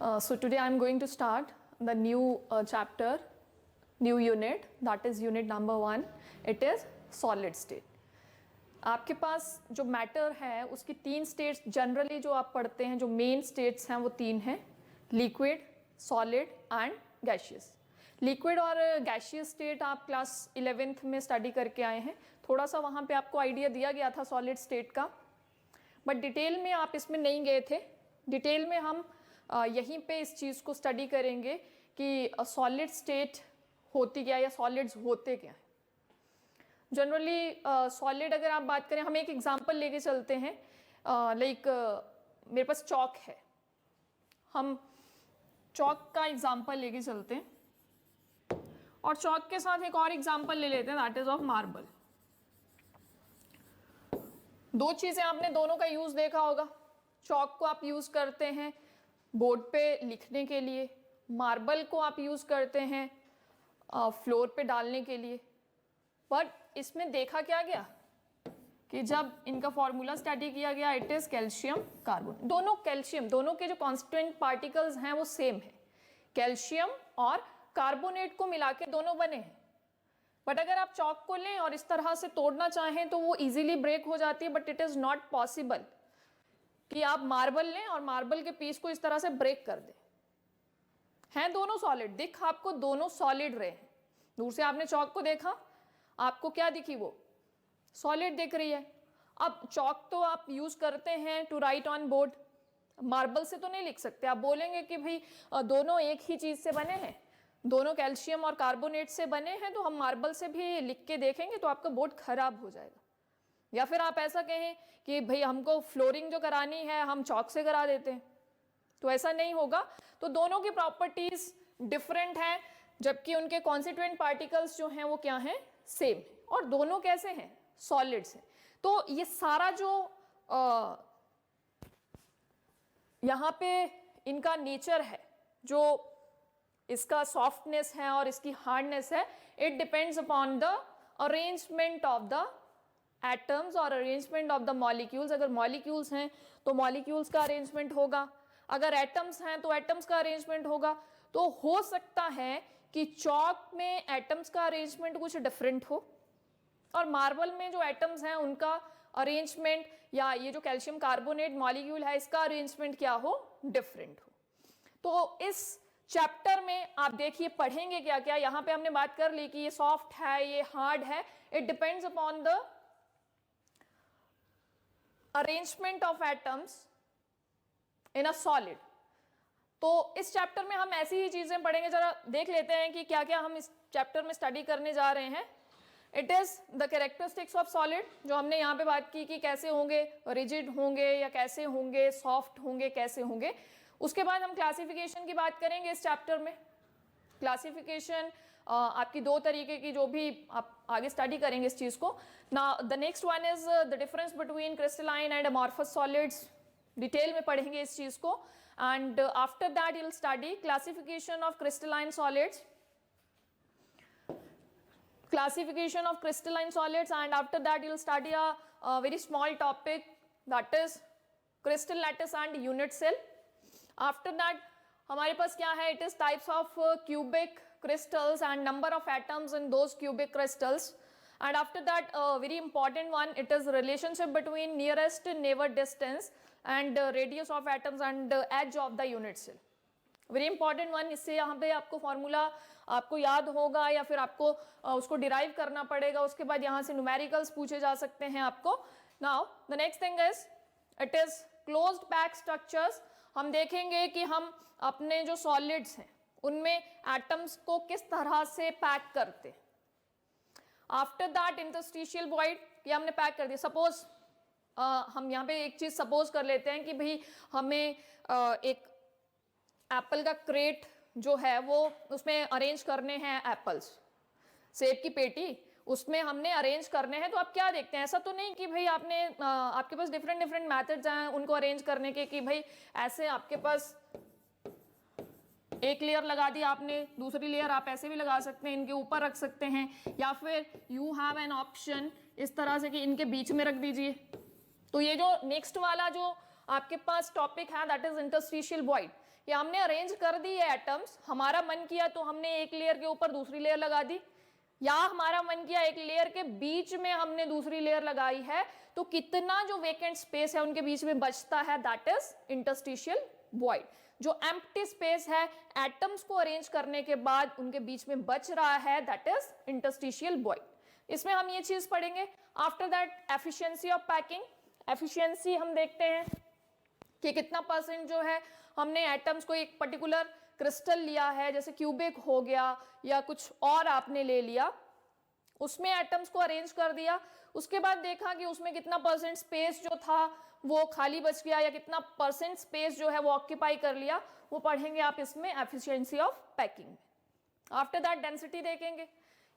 So today I am going to start the new chapter, new unit, that is unit number 1. It is solid state. आपके पास जो matter है उसकी 3 states generally जो आप पढ़ते हैं, जो मेन स्टेट्स हैं वो 3 हैं, liquid, solid and gaseous. Liquid और गैशियस स्टेट आप क्लास 11th में स्टडी करके आए हैं. थोड़ा सा वहाँ पे आपको आइडिया दिया गया था सॉलिड स्टेट का, बट डिटेल में आप इसमें नहीं गए थे. डिटेल में हम यहीं पे इस चीज़ को स्टडी करेंगे कि सॉलिड स्टेट होती क्या या सॉलिड्स होते क्या हैं. जनरली सॉलिड अगर आप बात करें, हम एक एग्जांपल लेके चलते हैं. लाइक मेरे पास चॉक है, हम चॉक का एग्जांपल लेके चलते हैं और चॉक के साथ एक और एग्जांपल ले लेते हैं, दैट इज ऑफ मार्बल. दो चीज़ें आपने दोनों का यूज़ देखा होगा. चॉक को आप यूज़ करते हैं बोर्ड पे लिखने के लिए, मार्बल को आप यूज़ करते हैं फ्लोर पे डालने के लिए. बट इसमें देखा क्या गया कि जब इनका फॉर्मूला स्टडी किया गया, इट इज़ कैल्शियम कार्बन. दोनों कैल्शियम, दोनों के जो कॉन्स्टेंट पार्टिकल्स हैं वो सेम है. कैल्शियम और कार्बोनेट को मिला के दोनों बने हैं. बट अगर आप चॉक को लें और इस तरह से तोड़ना चाहें तो वो इजीली ब्रेक हो जाती है. But it is not possible कि आप मार्बल लें और मार्बल के पीस को इस तरह से ब्रेक कर दें. हैं दोनों सॉलिड, दिख आपको दोनों सॉलिड रहे हैं. दूर से आपने चॉक को देखा, आपको क्या दिखी, वो सॉलिड दिख रही है. अब चॉक तो आप यूज करते हैं to write on board, marble से तो नहीं लिख सकते. आप बोलेंगे कि भाई दोनों एक ही चीज से बने हैं, दोनों कैल्शियम और कार्बोनेट से बने हैं, तो हम मार्बल से भी लिख के देखेंगे तो आपका बोर्ड खराब हो जाएगा. या फिर आप ऐसा कहें कि भाई हमको फ्लोरिंग जो करानी है हम चॉक से करा देते हैं, तो ऐसा नहीं होगा. तो दोनों की प्रॉपर्टीज डिफरेंट हैं, जबकि उनके कॉन्स्टिट्यूएंट पार्टिकल्स जो हैं वो क्या हैं, सेम है. और दोनों कैसे हैं, सॉलिड्स हैं. तो ये सारा जो यहाँ पे इनका नेचर है, जो इसका सॉफ्टनेस है और इसकी हार्डनेस है, it depends upon the arrangement of the atoms और अरेंजमेंट ऑफ द मॉलिक्यूल्स. अगर मॉलिक्यूल्स हैं तो मॉलिक्यूल्स का अरेंजमेंट होगा, अगर एटम्स हैं तो एटम्स का अरेंजमेंट होगा. तो हो सकता है कि चॉक में एटम्स का अरेंजमेंट कुछ डिफरेंट हो और मार्बल में जो एटम्स हैं उनका अरेंजमेंट, या ये जो कैल्शियम कार्बोनेट मॉलिक्यूल है इसका अरेंजमेंट क्या हो, डिफरेंट हो. तो इस चैप्टर में आप देखिए पढ़ेंगे क्या क्या. यहां पे हमने बात कर ली कि ये सॉफ्ट है, ये हार्ड है. It depends upon the arrangement of atoms in a solid. तो इस चैप्टर में हम ऐसी ही चीजें पढ़ेंगे. जरा देख लेते हैं कि क्या क्या हम इस चैप्टर में स्टडी करने जा रहे हैं. It is the characteristics of solid, जो हमने यहाँ पे बात की कि कैसे होंगे, रिजिड होंगे या कैसे होंगे, सॉफ्ट होंगे, कैसे होंगे. उसके बाद हम क्लासिफिकेशन की बात करेंगे इस चैप्टर में. क्लासिफिकेशन आपकी 2 तरीके की, जो भी आप आगे स्टडी करेंगे इस चीज को. Now the next one is the difference between crystalline and amorphous solids. Detail में पढ़ेंगे इस चीज को. And after that you will study classification of crystalline solids, classification of crystalline solids, and after that you will study a very small topic, that is crystal lattice and unit cell. After that हमारे पास क्या है, it is types of cubic crystals and number of atoms in those cubic crystals. And after that very important one, it is relationship between nearest neighbor distance and radius of atoms and edge of the unit cell. Very important one. इससे यहाँ पे आपको formula आपको याद होगा या फिर आपको उसको डिराइव करना पड़ेगा. उसके बाद यहाँ से न्यूमेरिकल्स पूछे जा सकते हैं आपको. Now the next thing is it is closed pack structures. हम देखेंगे कि हम अपने जो सॉलिड्स हैं उनमें एटम्स को किस तरह से पैक करते हैं. आफ्टर दैट इंटरस्टिशियल वॉइड, ये हमने पैक कर दिया. सपोज हम यहाँ पे एक चीज सपोज कर लेते हैं कि भाई हमें एक एप्पल का क्रेट जो है वो उसमें अरेंज करने हैं एप्पल्स, सेब की पेटी उसमें हमने अरेंज करने हैं. तो आप क्या देखते हैं, ऐसा तो नहीं कि भाई आपने आपके पास डिफरेंट मेथड्स हैं उनको अरेंज करने के, कि भाई ऐसे आपके पास एक लेयर लगा दी आपने, दूसरी लेयर आप ऐसे भी लगा सकते हैं, इनके ऊपर रख सकते हैं, या फिर यू हैव एन ऑप्शन इस तरह से कि इनके बीच में रख दीजिए. तो ये जो नेक्स्ट वाला जो आपके पास टॉपिक है दैट इज इंटरस्टिशियल वॉइड, कि हमने अरेंज कर दी है एटम्स, हमारा मन किया तो हमने एक लेयर के ऊपर दूसरी लेयर लगा दी, या हमारा मन किया एक लेयर के बीच में हमने दूसरी लेयर लगाई है, तो कितना जो वेकेंट स्पेस है उनके बीच में बचता है, दैट इज इंटरस्टिशियल वॉइड। जो एम्प्टी स्पेस है एटम्स को अरेंज करने के बाद उनके बीच में बच रहा है, दैट इज इंटरस्टिशियल वॉइड। इसमें हम ये चीज पढ़ेंगे। After that efficiency of packing. Efficiency हम देखते हैं कि कितना परसेंट जो है हमने एटम्स को एक पर्टिकुलर क्रिस्टल लिया है, जैसे क्यूबिक हो गया या कुछ और आपने ले लिया, उसमें एटम्स को अरेंज कर दिया, उसके बाद देखा कि उसमें कितना परसेंट स्पेस जो था वो खाली बच गया या कितना परसेंट स्पेस जो है वो ऑक्यूपाई कर लिया, वो पढ़ेंगे आप इसमें efficiency of packing. After that density देखेंगे।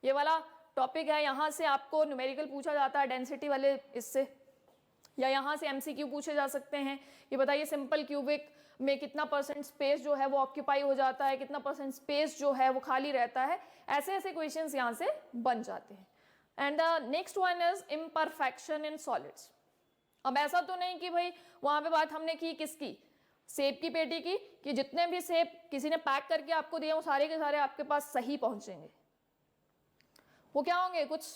ये वाला टॉपिक है, यहाँ से आपको न्यूमेरिकल पूछा जाता है डेंसिटी वाले इससे, या यहाँ से एमसीक्यू पूछे जा सकते हैं। ये बताइए सिंपल क्यूबिक में कितना परसेंट स्पेस जो है वो ऑक्यूपाई हो जाता है, कितना परसेंट स्पेस जो है वो खाली रहता है, ऐसे ऐसे क्वेश्चंस यहाँ से बन जाते हैं। And the next one is imperfection in solids. अब ऐसा तो नहीं कि भाई वहां पे बात हमने की किसकी, सेब की पेटी की, कि जितने भी सेब किसी ने पैक करके आपको दिए वो सारे के सारे आपके पास सही पहुंचेंगे। वो क्या होंगे, कुछ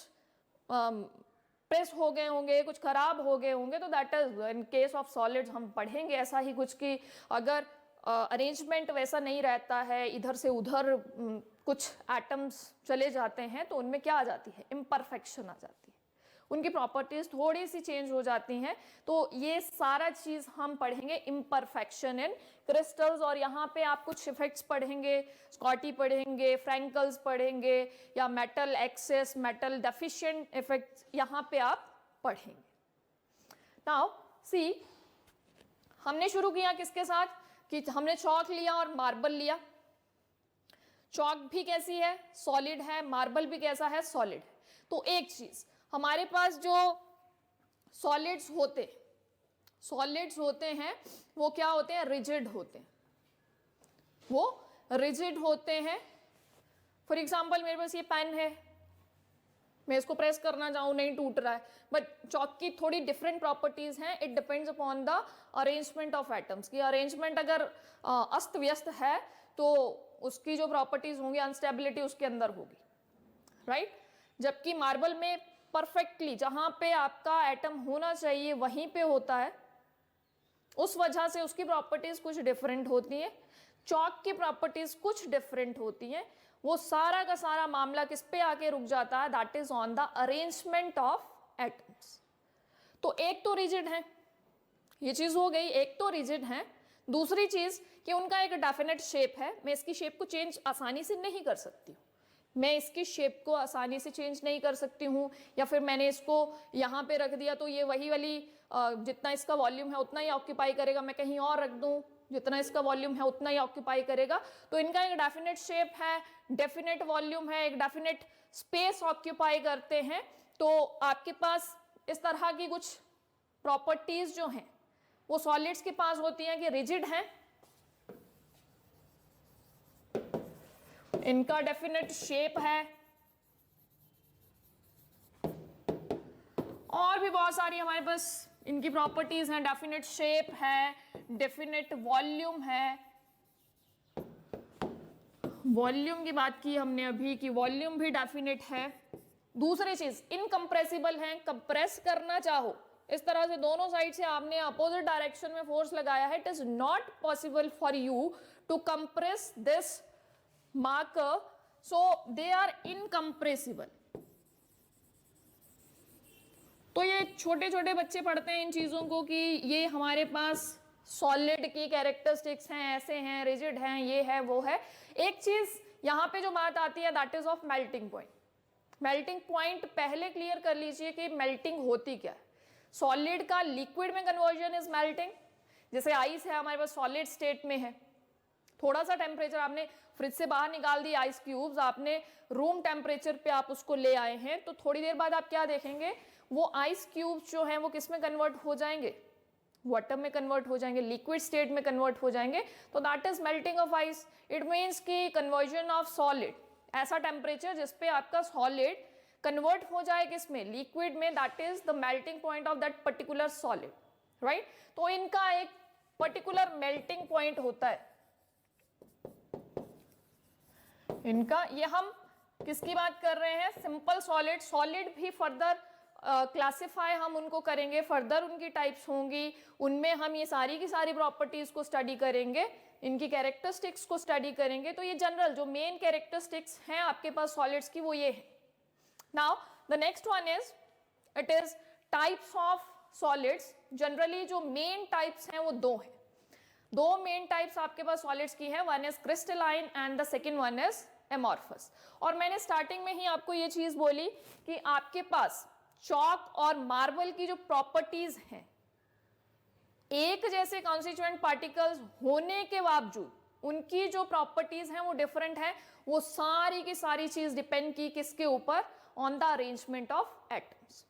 प्रेस हो गए होंगे, कुछ खराब हो गए होंगे, तो that is in case of solids हम पढ़ेंगे ऐसा ही कुछ कि अगर अरेंजमेंट वैसा नहीं रहता है, इधर से उधर कुछ एटम्स चले जाते हैं, तो उनमें क्या आ जाती है, इम्परफेक्शन आ जाती है, उनकी प्रॉपर्टीज थोड़ी सी चेंज हो जाती हैं। तो ये सारा चीज हम पढ़ेंगे, इम्परफेक्शन इन क्रिस्टल्स। और यहाँ पे आप कुछ इफेक्ट्स पढ़ेंगे, स्कॉटी पढ़ेंगे, फ्रैंकल्स पढ़ेंगे, या metal access, metal deficient effects यहाँ पे आप पढ़ेंगे। नाउ सी, हमने शुरू किया किसके साथ कि हमने चॉक लिया और मार्बल लिया। चॉक भी कैसी है, सॉलिड है, मार्बल भी कैसा है, सॉलिड है। तो एक चीज, हमारे पास जो सॉलिड्स होते हैं वो क्या होते हैं, रिजिड होते हैं, वो रिजिड होते हैं। फॉर एग्जाम्पल मेरे पास ये पेन है, मैं इसको प्रेस करना चाहूँ नहीं टूट रहा है, बट चॉक की थोड़ी डिफरेंट प्रॉपर्टीज हैं। It depends upon the arrangement of atoms की अरेंजमेंट अगर अस्त व्यस्त है तो उसकी जो प्रॉपर्टीज होंगी, अनस्टेबिलिटी उसके अंदर होगी, राइट। जबकि मार्बल में परफेक्टली जहां पे आपका एटम होना चाहिए वहीं पे होता है, उस वजह से उसकी प्रॉपर्टीज कुछ डिफरेंट होती हैं, चॉक की प्रॉपर्टीज कुछ डिफरेंट होती हैं। वो सारा का सारा मामला किस पे आके रुक जाता है, that is on the arrangement of atoms. तो एक तो रिजिड है, ये चीज हो गई, एक तो रिजिड है। दूसरी चीज कि उनका एक डेफिनेट शेप है, मैं इसकी शेप को चेंज आसानी से नहीं कर सकती हूँ, मैं इसकी शेप को आसानी से चेंज नहीं कर सकती हूँ, या फिर मैंने इसको यहाँ पे रख दिया तो ये वही वाली जितना इसका वॉल्यूम है उतना ही ऑक्यूपाई करेगा, मैं कहीं और रख दूँ जितना इसका वॉल्यूम है उतना ही ऑक्यूपाई करेगा। तो इनका एक डेफिनेट शेप है, डेफिनेट वॉल्यूम है, एक डेफिनेट स्पेस ऑक्यूपाई करते हैं। तो आपके पास इस तरह की कुछ प्रॉपर्टीज जो हैं वो सॉलिड्स के पास होती हैं कि रिजिड हैं, इनका डेफिनेट शेप है, और भी बहुत सारी हमारे पास इनकी प्रॉपर्टीज हैं, डेफिनेट शेप है, डेफिनेट वॉल्यूम है। वॉल्यूम की बात की हमने अभी कि वॉल्यूम भी डेफिनेट है। दूसरी चीज, इनकम्प्रेसिबल है, कंप्रेस करना चाहो इस तरह से दोनों साइड से आपने अपोजिट डायरेक्शन में फोर्स लगाया है, it is not possible for you to compress this marker, so they are incompressible। तो ये छोटे छोटे बच्चे पढ़ते हैं इन चीजों को कि ये हमारे पास सॉलिड की कैरेक्टरिस्टिक्स हैं, ऐसे हैं, रिजिड हैं, ये है वो है। एक चीज यहाँ पे जो बात आती है that is of melting point. Melting point पहले क्लियर कर लीजिए कि मेल्टिंग होती क्या है। सॉलिड का लिक्विड में कन्वर्जन इज मेल्टिंग। जैसे आइस है हमारे पास सॉलिड स्टेट में है, थोड़ा सा टेम्परेचर आपने फ्रिज से बाहर निकाल दी आइस क्यूब्स, आपने रूम टेम्परेचर पे आप उसको ले आए हैं, तो थोड़ी देर बाद आप क्या देखेंगे, वो आइस क्यूब्स जो हैं वो किस में कन्वर्ट हो जाएंगे, वाटर में कन्वर्ट हो जाएंगे, लिक्विड स्टेट में कन्वर्ट हो जाएंगे। तो that is melting of ice. It means कि कन्वर्जन ऑफ सॉलिड, ऐसा टेम्परेचर जिसपे आपका सॉलिड कन्वर्ट हो जाए किस में, लिक्विड में, that is the melting point of that particular solid, right. तो इनका एक पर्टिकुलर मेल्टिंग पॉइंट होता है, इनका, ये हम किसकी बात कर रहे हैं, सिंपल सॉलिड। सॉलिड भी फर्दर क्लासिफाई हम उनको करेंगे, फर्दर उनकी टाइप्स होंगी, उनमें हम ये सारी की सारी प्रॉपर्टीज को स्टडी करेंगे, इनकी कैरेक्टरिस्टिक्स को स्टडी करेंगे। तो ये जनरल जो मेन कैरेक्टरिस्टिक्स हैं आपके पास सॉलिड्स की वो ये है। Now the next one is, it is types of solids. Generally जो मेन टाइप्स हैं वो दो हैं, दो मेन टाइप्स आपके पास सॉलिड्स की है, one is crystalline and the second one is amorphous. और मैंने स्टार्टिंग में ही आपको ये चीज बोली कि आपके पास चॉक और मार्बल की जो प्रॉपर्टीज हैं, एक जैसे कॉन्स्टिट्यूएंट पार्टिकल्स होने के बावजूद उनकी जो प्रॉपर्टीज हैं वो डिफरेंट है। वो सारी की सारी चीज डिपेंड की किसके ऊपर, on the arrangement of atoms.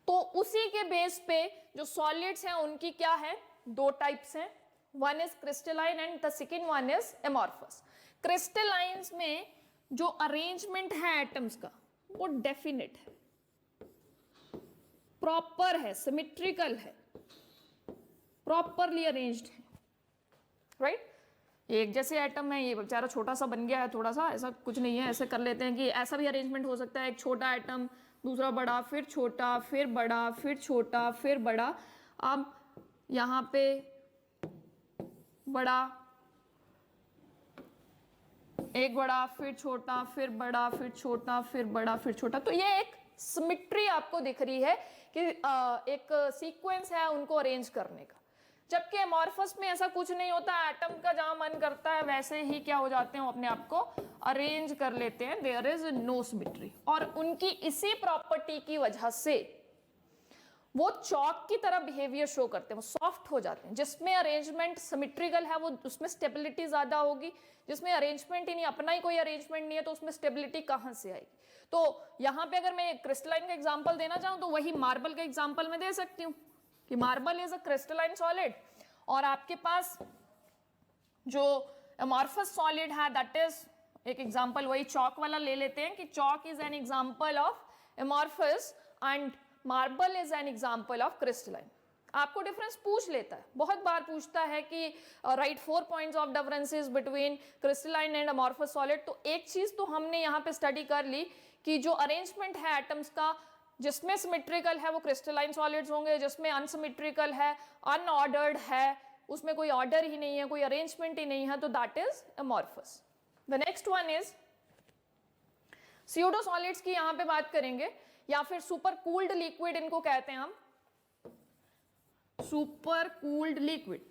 तो उसी के बेस पे जो सॉलिड्स हैं उनकी क्या है, दो टाइप्स हैं, one is crystalline and the second one is amorphous. Crystallines में जो अरेंजमेंट है एटम्स का वो डेफिनेट है, प्रॉपर है, सिमेट्रिकल है, प्रॉपरली अरेंज्ड है, राइट। एक जैसे एटम है, ये बेचारा छोटा सा बन गया है थोड़ा सा, ऐसा कुछ नहीं है। ऐसे कर लेते हैं कि ऐसा भी अरेंजमेंट हो सकता है, एक छोटा एटम, दूसरा बड़ा, फिर छोटा, फिर बड़ा, फिर छोटा, फिर बड़ा। अब यहाँ पे बड़ा, एक बड़ा, फिर छोटा, फिर बड़ा, फिर छोटा, फिर बड़ा, फिर छोटा। तो ये एक सिमेट्री आपको दिख रही है कि एक सीक्वेंस है उनको अरेंज करने का। जबकि एमॉर्फस में ऐसा कुछ नहीं होता, एटम का जहां मन करता है वैसे ही क्या हो जाते हैं, अपने आप को अरेंज कर लेते हैं, देयर इज नो सिमेट्री। और उनकी इसी प्रॉपर्टी की वजह से वो चॉक की तरह बिहेवियर शो करते हैं, वो सॉफ्ट हो जाते हैं। जिसमें अरेंजमेंट सिमेट्रिकल है वो उसमें स्टेबिलिटी ज्यादा होगी, जिसमें अरेंजमेंट ही नहीं, अपना ही कोई अरेंजमेंट नहीं है, तो उसमें स्टेबिलिटी कहां से आएगी। तो यहाँ पे अगर मैं क्रिस्टलाइन का एग्जांपल देना चाहूँ तो वही मार्बल का एग्जांपल मैं दे सकती हूँ कि marble is a crystalline solid, और आपके पास जो अमॉर्फस सॉलिड है दैट इज, एक एग्जांपल वही चॉक वाला ले लेते हैं कि chalk is an example of amorphous and marble is an example of crystalline. आपको डिफरेंस पूछ लेता है, बहुत बार पूछता है कि right 4 points of differences between crystalline and amorphous solid. तो एक चीज तो हमने यहाँ पे स्टडी कर ली कि जो अरेंजमेंट है एटम्स का, जिसमें सिमेट्रिकल है वो क्रिस्टलाइन सॉलिड्स होंगे, जिसमें अनसिमेट्रिकल है, अनऑर्डर्ड है, उसमें कोई ऑर्डर ही नहीं है, कोई अरेंजमेंट ही नहीं है, तो that is amorphous. The next one is pseudo solids की यहां पे बात करेंगे, या फिर सुपर कूल्ड लिक्विड इनको कहते हैं हम, सुपर कूल्ड लिक्विड।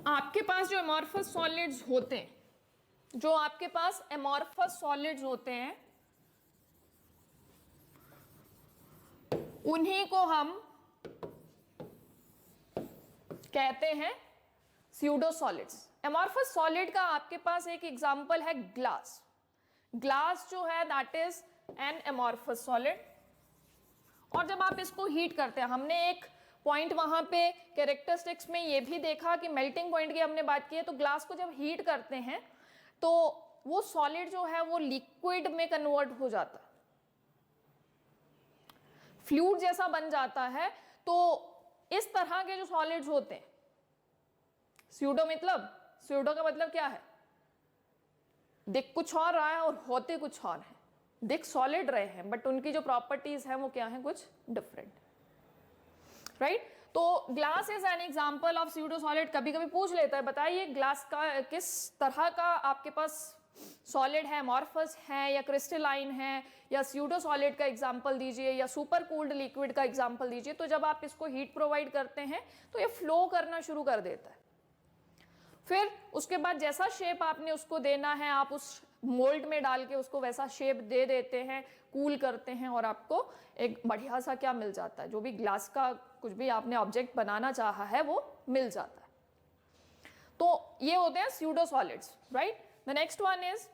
आपके पास जो एमॉर्फस सॉलिड्स होते हैं, जो आपके पास एमॉर्फस सॉलिड्स होते हैं, उन्हीं को हम कहते हैं स्यूडो सॉलिड्स। एमॉर्फस सॉलिड का आपके पास एक एग्जांपल है ग्लास। ग्लास जो है that is N amorphous solid. और जब आप इसको हीट करते हैं, हमने एक पॉइंट वहां पे कैरेक्टरिस्टिक्स में ये भी देखा कि मेल्टिंग पॉइंट की हमने बात की है, तो ग्लास को जब हीट करते हैं तो वो सॉलिड जो है वो लिक्विड में कन्वर्ट हो जाता है, फ्लूइड जैसा बन जाता है। तो इस तरह के जो सॉलिड्स होते हैं, स्यूडो का मतलब क्या है, दिख कुछ और रहा है और होते कुछ और है, दिख सॉलिड रहे हैं बट उनकी जो प्रॉपर्टीज है वो क्या है, कुछ डिफरेंट, राइट। तो glass is an example of pseudo solid. कभी कभी पूछ लेता है, बताइए ग्लास का किस तरह का आपके पास सॉलिड है, अमॉर्फस है या क्रिस्टलाइन है, या स्यूडो सॉलिड का एग्जांपल दीजिए, या सुपर कूल्ड लिक्विड का एग्जांपल दीजिए। तो जब आप इसको हीट प्रोवाइड करते हैं तो ये फ्लो करना शुरू कर देता है। फिर उसके बाद जैसा शेप आपने उसको देना है, आप उस मोल्ड में डाल के उसको वैसा शेप दे देते हैं, कूल करते हैं, और आपको एक बढ़िया सा क्या मिल जाता है, जो भी ग्लास का कुछ भी आपने ऑब्जेक्ट बनाना चाहा है वो मिल जाता है। तो ये होते हैं pseudo solids, right. The next one is,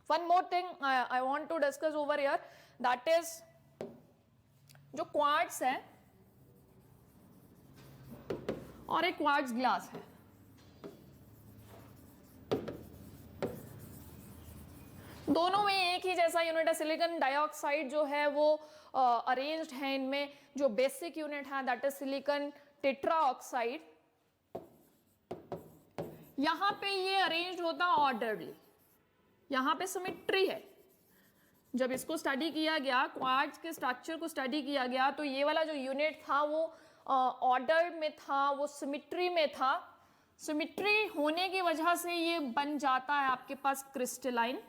one more thing I want to discuss over here, that is जो क्वार्ट्ज है और एक क्वार्ट्ज ग्लास है। दोनों में एक ही जैसा यूनिट है। सिलिकॉन डाइऑक्साइड जो है वो अरेंज्ड है इनमें, जो बेसिक यूनिट है दैट इज सिलिकॉन टेट्राऑक्साइड। यहां पे ये अरेंज्ड होता ऑर्डरली, यहां पे सिमेट्री है। जब इसको स्टडी किया गया, क्वार्ट्ज के स्ट्रक्चर को स्टडी किया गया, तो ये वाला जो यूनिट था वो ऑर्डर में था, वो सिमेट्री में था। सिमेट्री होने की वजह से ये बन जाता है आपके पास क्रिस्टलाइन।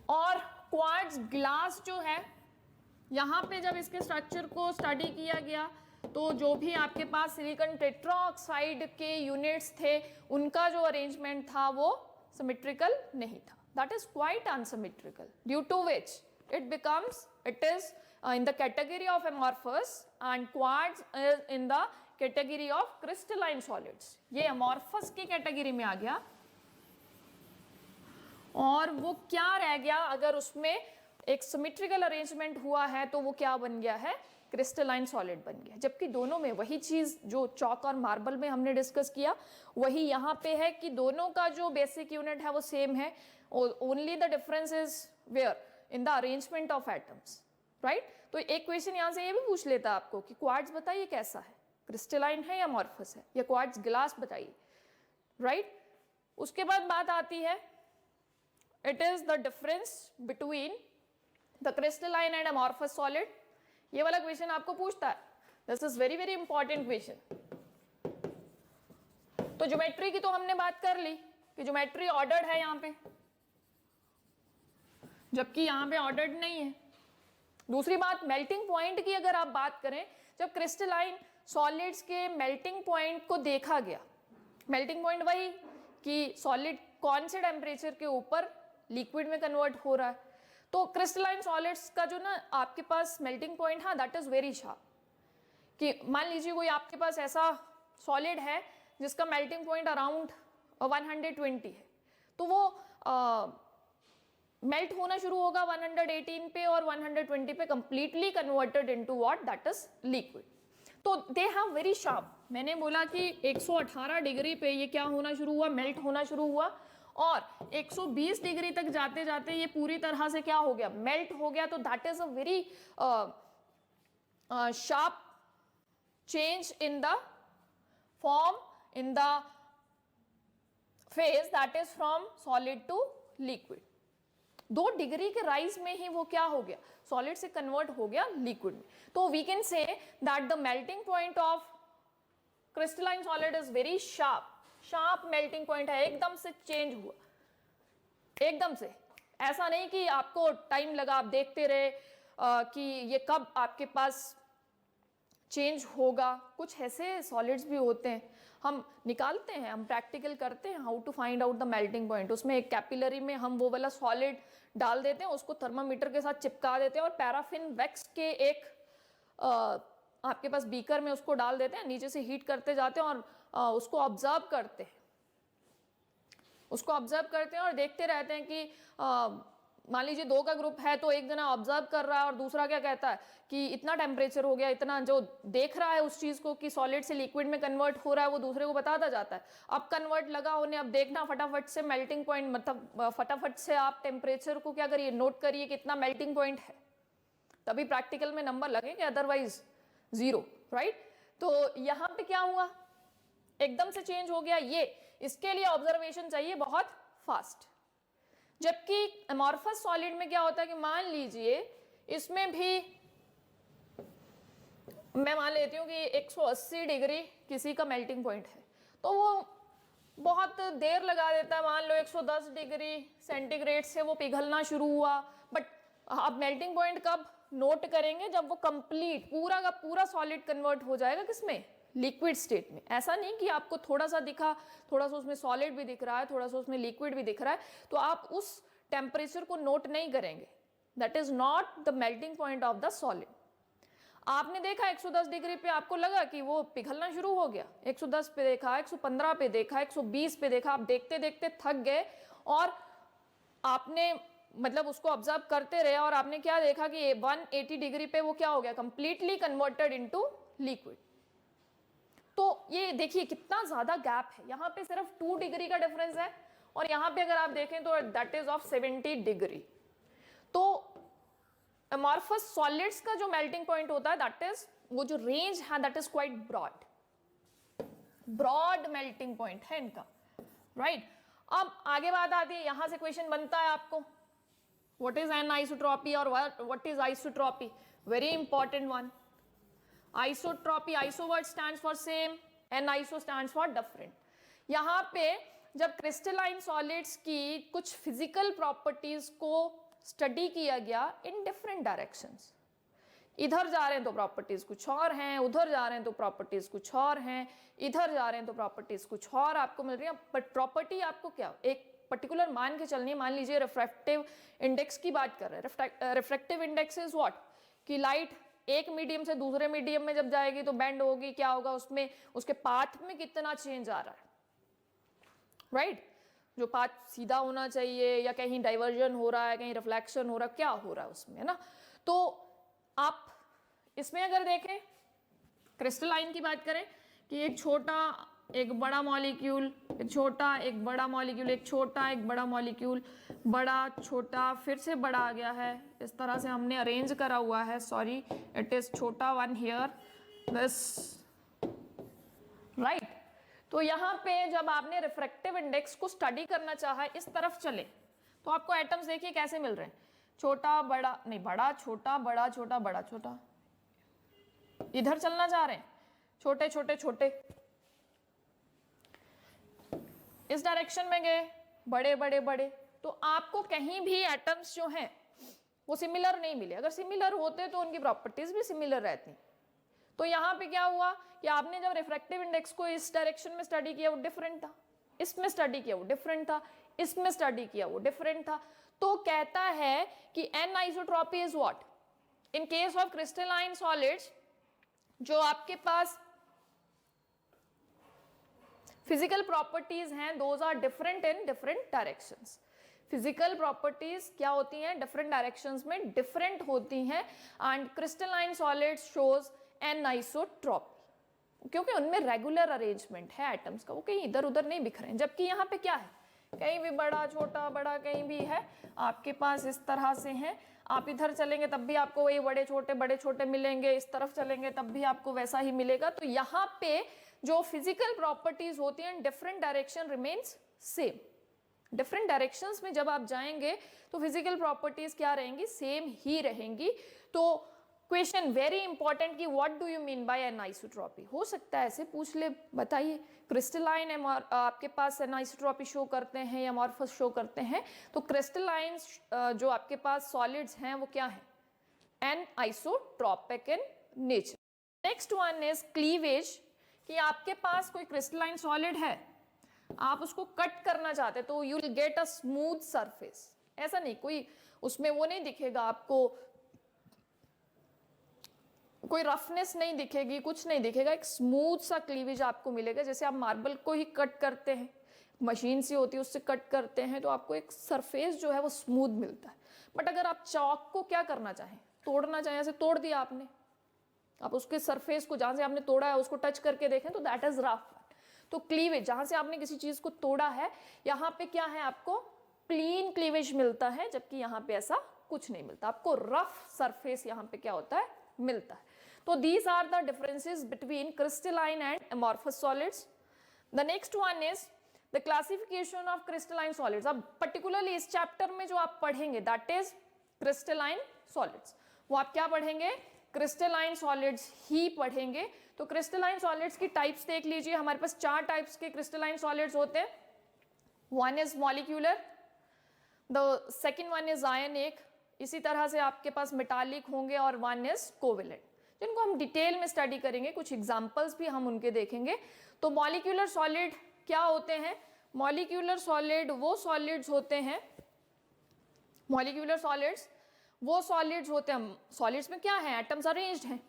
और क्वार्ट्ज ग्लास जो है, यहां पे जब इसके स्ट्रक्चर को स्टडी किया गया तो जो भी आपके पास सिलिकॉन टेट्राऑक्साइड के यूनिट्स थे उनका जो अरेंजमेंट था वो सिमेट्रिकल नहीं था, that is quite unsymmetrical, due to which it is in the category of amorphous and quartz is in the category of crystalline solids। ये amorphous की कैटेगरी में आ गया और वो क्या रह गया, अगर उसमें एक सिमेट्रिकल अरेंजमेंट हुआ है तो वो क्या बन गया है, क्रिस्टलाइन सॉलिड बन गया। जबकि दोनों में वही चीज जो चॉक और मार्बल में हमने डिस्कस किया वही यहाँ पे है कि दोनों का जो बेसिक यूनिट है वो सेम है, only the difference is where in the arrangement of atoms, right. तो एक क्वेश्चन यहाँ से ये भी पूछ लेता है आपको कि क्वार्ट्ज बताइए कैसा है, क्रिस्टलाइन है या अमॉर्फस है, या क्वार्ट्ज ग्लास बताइए, राइट। उसके बाद बात आती है it is the difference between the crystalline and amorphous solid. ये वाला क्वेश्चन आपको पूछता है, this is very very important question. तो ज्योमेट्री की तो हमने बात कर ली कि ज्योमेट्री ऑर्डर्ड है यहाँ पे, जबकि यहाँ पे ऑर्डर्ड नहीं है। दूसरी बात, मेल्टिंग पॉइंट की अगर आप बात करें, जब क्रिस्टलाइन सॉलिड्स के मेल्टिंग पॉइंट को देखा गया, मेल्टिंग पॉइंट वही कि सॉलिड कौन से टेम्परेचर के ऊपर लिक्विड में कन्वर्ट हो रहा है, तो क्रिस्टलाइन सॉलिड्स का जो ना आपके पास मेल्टिंग पॉइंट है दैट इज वेरी शार्प। कि मान लीजिए कोई आपके पास ऐसा सॉलिड है जिसका मेल्टिंग पॉइंट अराउंड 120 है, तो वो मेल्ट होना शुरू होगा 118 पे और 120 पे completely converted into what, that is liquid. तो दे हैव वेरी शार्प, मैंने बोला कि 118 डिग्री पे ये क्या होना शुरू हुआ, मेल्ट होना शुरू हुआ, और 120 डिग्री तक जाते जाते ये पूरी तरह से क्या हो गया, मेल्ट हो गया। तो that is a very sharp change in the form, in the phase that is from solid to liquid. 2 degree के राइज में ही वो क्या हो गया, सॉलिड से कन्वर्ट हो गया लिक्विड में। तो we can say that the melting point of crystalline solid is very sharp, sharp melting point है, एकदम से चेंज हुआ, एकदम से। ऐसा नहीं कि आपको टाइम लगा, आप देखते रहे कि ये कब आपके पास चेंज होगा। कुछ ऐसे सॉलिड्स भी होते हैं, हम निकालते हैं, हम प्रैक्टिकल करते हैं how to find out the melting point. उसमें एक कैपिलरी में हम वो वाला सॉलिड डाल देते हैं, उसको थर्मामीटर के साथ चिपका देते हैं और पैराफिन वैक्स के एक आपके पास बीकर में उसको डाल देते हैं, नीचे से हीट करते जाते हैं और उसको ऑब्जर्व करते हैं, उसको ऑब्जर्व करते हैं और देखते रहते हैं कि मान लीजिए 2 का ग्रुप है तो एक जना ऑब्जर्व कर रहा है और दूसरा क्या कहता है कि इतना टेम्परेचर हो गया, इतना, जो देख रहा है उस चीज को कि सॉलिड से लिक्विड में कन्वर्ट हो रहा है वो दूसरे को बताता जाता है। अब कन्वर्ट लगा होने, अब देखना फटाफट से मेल्टिंग पॉइंट, मतलब फटाफट से आप टेम्परेचर को क्या करिए, नोट करिए कितना मेल्टिंग पॉइंट है, तभी प्रैक्टिकल में नंबर लगेंगे, अदरवाइज 0, राइट। तो यहाँ पे क्या हुआ, एकदम से चेंज हो गया ये, इसके लिए ऑब्जर्वेशन चाहिए बहुत फास्ट। जबकि अमॉर्फस सॉलिड में क्या होता है कि मान लीजिए इसमें भी मैं मान लेती हूँ कि 180 डिग्री किसी का मेल्टिंग पॉइंट है, तो वो बहुत देर लगा देता है, मान लो 110 डिग्री सेंटीग्रेड से वो पिघलना शुरू हुआ। बट आप मेल्टिंग पॉइंट कब नोट करेंगे, जब वो कंप्लीट पूरा का पूरा सॉलिड कन्वर्ट हो जाएगा किसमें, लिक्विड स्टेट में। ऐसा नहीं कि आपको थोड़ा सा दिखा, थोड़ा सा उसमें सॉलिड भी दिख रहा है, थोड़ा सा उसमें लिक्विड भी दिख रहा है, तो आप उस टेम्परेचर को नोट नहीं करेंगे, that is not the melting point of the solid. आपने देखा 110 डिग्री पे आपको लगा कि वो पिघलना शुरू हो गया, 110 पे देखा, 115 पे देखा, 120 पे देखा, आप देखते देखते थक गए और आपने मतलब उसको ऑब्जर्व करते रहे और आपने क्या देखा कि 180 डिग्री पे वो क्या हो गया, कंप्लीटली कन्वर्टेड इनटू लिक्विड। तो ये देखिए कितना ज्यादा गैप है, यहाँ पे सिर्फ 2 डिग्री का डिफरेंस है और यहाँ पे अगर आप देखें तो दैट इज ऑफ 70 डिग्री। तो अमॉर्फस सॉलिड्स का जो मेल्टिंग पॉइंट होता है दैट इज, वो जो रेंज है that is quite broad melting point है इनका, राइट। अब आगे बात आती है, यहां से क्वेश्चन बनता है आपको, व्हाट इज एनाइसोट्रॉपी और what is isotropy, very important one. Isotropy, iso word stands for same, aniso stands for different. यहाँ पे जब क्रिस्टलाइन सॉलिड्स की कुछ फिजिकल प्रॉपर्टीज को स्टडी किया गया इन डिफरेंट डायरेक्शंस, इधर जा रहे हैं तो प्रॉपर्टीज कुछ और हैं, उधर जा रहे हैं तो प्रॉपर्टीज कुछ और हैं, इधर जा रहे हैं तो प्रॉपर्टीज कुछ और आपको मिल रही है, बट प्रॉपर्टी आपको क्या एक पर्टिकुलर मान के चलनी है। मान लीजिए रिफ्रैक्टिव इंडेक्स की बात कर रहे हैं, रिफ्रैक्टिव इंडेक्स इज व्हाट, कि लाइट एक मीडियम से दूसरे मीडियम में जब जाएगी तो बेंड होगी, क्या होगा उसमें, उसके पाथ में कितना चेंज आ रहा है, राइट जो पाथ सीधा होना चाहिए या कहीं डाइवर्जन हो रहा है, कहीं रिफ्लेक्शन हो रहा है, क्या हो रहा है उसमें, है ना। तो आप इसमें अगर देखें क्रिस्टलाइन की बात करें कि एक छोटा एक बड़ा मॉलिक्यूल, एक छोटा एक बड़ा मॉलिक्यूल, एक छोटा एक बड़ा मॉलिक्यूल, बड़ा छोटा फिर से बड़ा आ गया है, इस तरह से हमने अरेंज करा हुआ है, सॉरी इट इज छोटा वन हियर दिस, राइट। तो यहाँ पे जब आपने रिफ्रैक्टिव इंडेक्स को स्टडी करना चाहा इस तरफ चले तो आपको एटम्स देखिए कैसे मिल रहे हैं, छोटा बड़ा नहीं, बड़ा छोटा बड़ा छोटा बड़ा छोटा, इधर चलना चाह रहे हैं छोटे छोटे छोटे, इस डायरेक्शन में गए बड़े बड़े बड़े, तो आपको कहीं भी एटम्स जो हैं वो सिमिलर नहीं मिले। अगर सिमिलर होते तो उनकी प्रॉपर्टीज भी सिमिलर रहती। तो यहाँ पे क्या हुआ कि आपने जब रिफ्रैक्टिव इंडेक्स को इस डायरेक्शन में स्टडी किया वो डिफरेंट था, इसमें स्टडी किया वो डिफरेंट था, इसमें स्टडी किया वो डिफरेंट था। तो कहता है कि anisotropy is what, in case of crystalline solids जो आपके पास फिजिकल प्रॉपर्टीज हैं those are different in different directions. Physical properties क्या होती हैं, डिफरेंट डायरेक्शंस में डिफरेंट होती हैं, and crystalline solids shows anisotropy क्योंकि उनमें रेगुलर अरेंजमेंट है एटम्स का, वो कहीं इधर उधर नहीं बिखरे हैं। जबकि यहाँ पे क्या है, कहीं भी बड़ा छोटा बड़ा कहीं भी है आपके पास इस तरह से है, आप इधर चलेंगे तब भी आपको वही बड़े छोटे मिलेंगे, इस तरफ चलेंगे तब भी आपको वैसा ही मिलेगा। तो यहाँ पे जो फिजिकल प्रॉपर्टीज होती हैं different direction remains same. Different directions में जब आप जाएंगे तो फिजिकल प्रॉपर्टीज क्या रहेंगी, सेम ही रहेंगी। तो क्वेश्चन वेरी इंपॉर्टेंट कि what do you mean by anisotropy, हो सकता है ऐसे पूछ ले, बताइए क्रिस्टलाइन आपके पास एनाइसोट्रॉपी शो करते हैं या अमॉर्फस शो करते हैं। तो क्रिस्टलाइन जो आपके पास सॉलिड्स हैं वो क्या है, anisotropic in nature. Next one is cleavage, कि आपके पास कोई क्रिस्टलाइन सॉलिड है, आप उसको कट करना चाहते तो you will get a smooth surface. ऐसा नहीं कोई उसमें वो नहीं दिखेगा आपको, कोई रफनेस नहीं दिखेगी, कुछ नहीं दिखेगा, एक स्मूथ सा क्लीवेज आपको मिलेगा। जैसे आप मार्बल को ही कट करते हैं, मशीन से होती है उससे कट करते हैं तो आपको एक सरफेस जो है वो स्मूथ मिलता है। बट अगर आप चॉक को क्या करना चाहें, तोड़ना चाहें, ऐसे तोड़ दिया आपने, आप उसके सरफेस को जहां से आपने तोड़ा है उसको टच करके देखें तो दैट इज रफ। तो क्लीवेज जहां से आपने किसी चीज को तोड़ा है, यहाँ पे क्या है, आपको क्लीन क्लीवेज मिलता है, जबकि यहाँ पे ऐसा कुछ नहीं मिलता, आपको रफ सरफेस यहाँ पे क्या होता है, मिलता है। तो these are the differences between crystalline and amorphous solids. The next one is the classification of crystalline solids. अब particularly इस चैप्टर में जो आप पढ़ेंगे that is crystalline solids, वो आप क्या पढ़ेंगे, crystalline solids ही पढ़ेंगे। तो crystalline solids की टाइप्स देख लीजिए, हमारे पास 4 टाइप्स के crystalline solids होते हैं। One is molecular, the second one is ionic, इसी तरह से आपके पास मेटालिक होंगे, और वन इज कोवेलेंट, जिनको हम डिटेल में स्टडी करेंगे, कुछ एग्जांपल्स भी हम उनके देखेंगे। तो मॉलिक्यूलर सॉलिड क्या होते हैं, मॉलिक्यूलर सॉलिड वो सॉलिड्स होते हैं, मॉलिक्यूलर सॉलिड्स वो सॉलिड्स होते हैं, सॉलिड्स में क्या है, एटम्स अरेंज्ड हैं।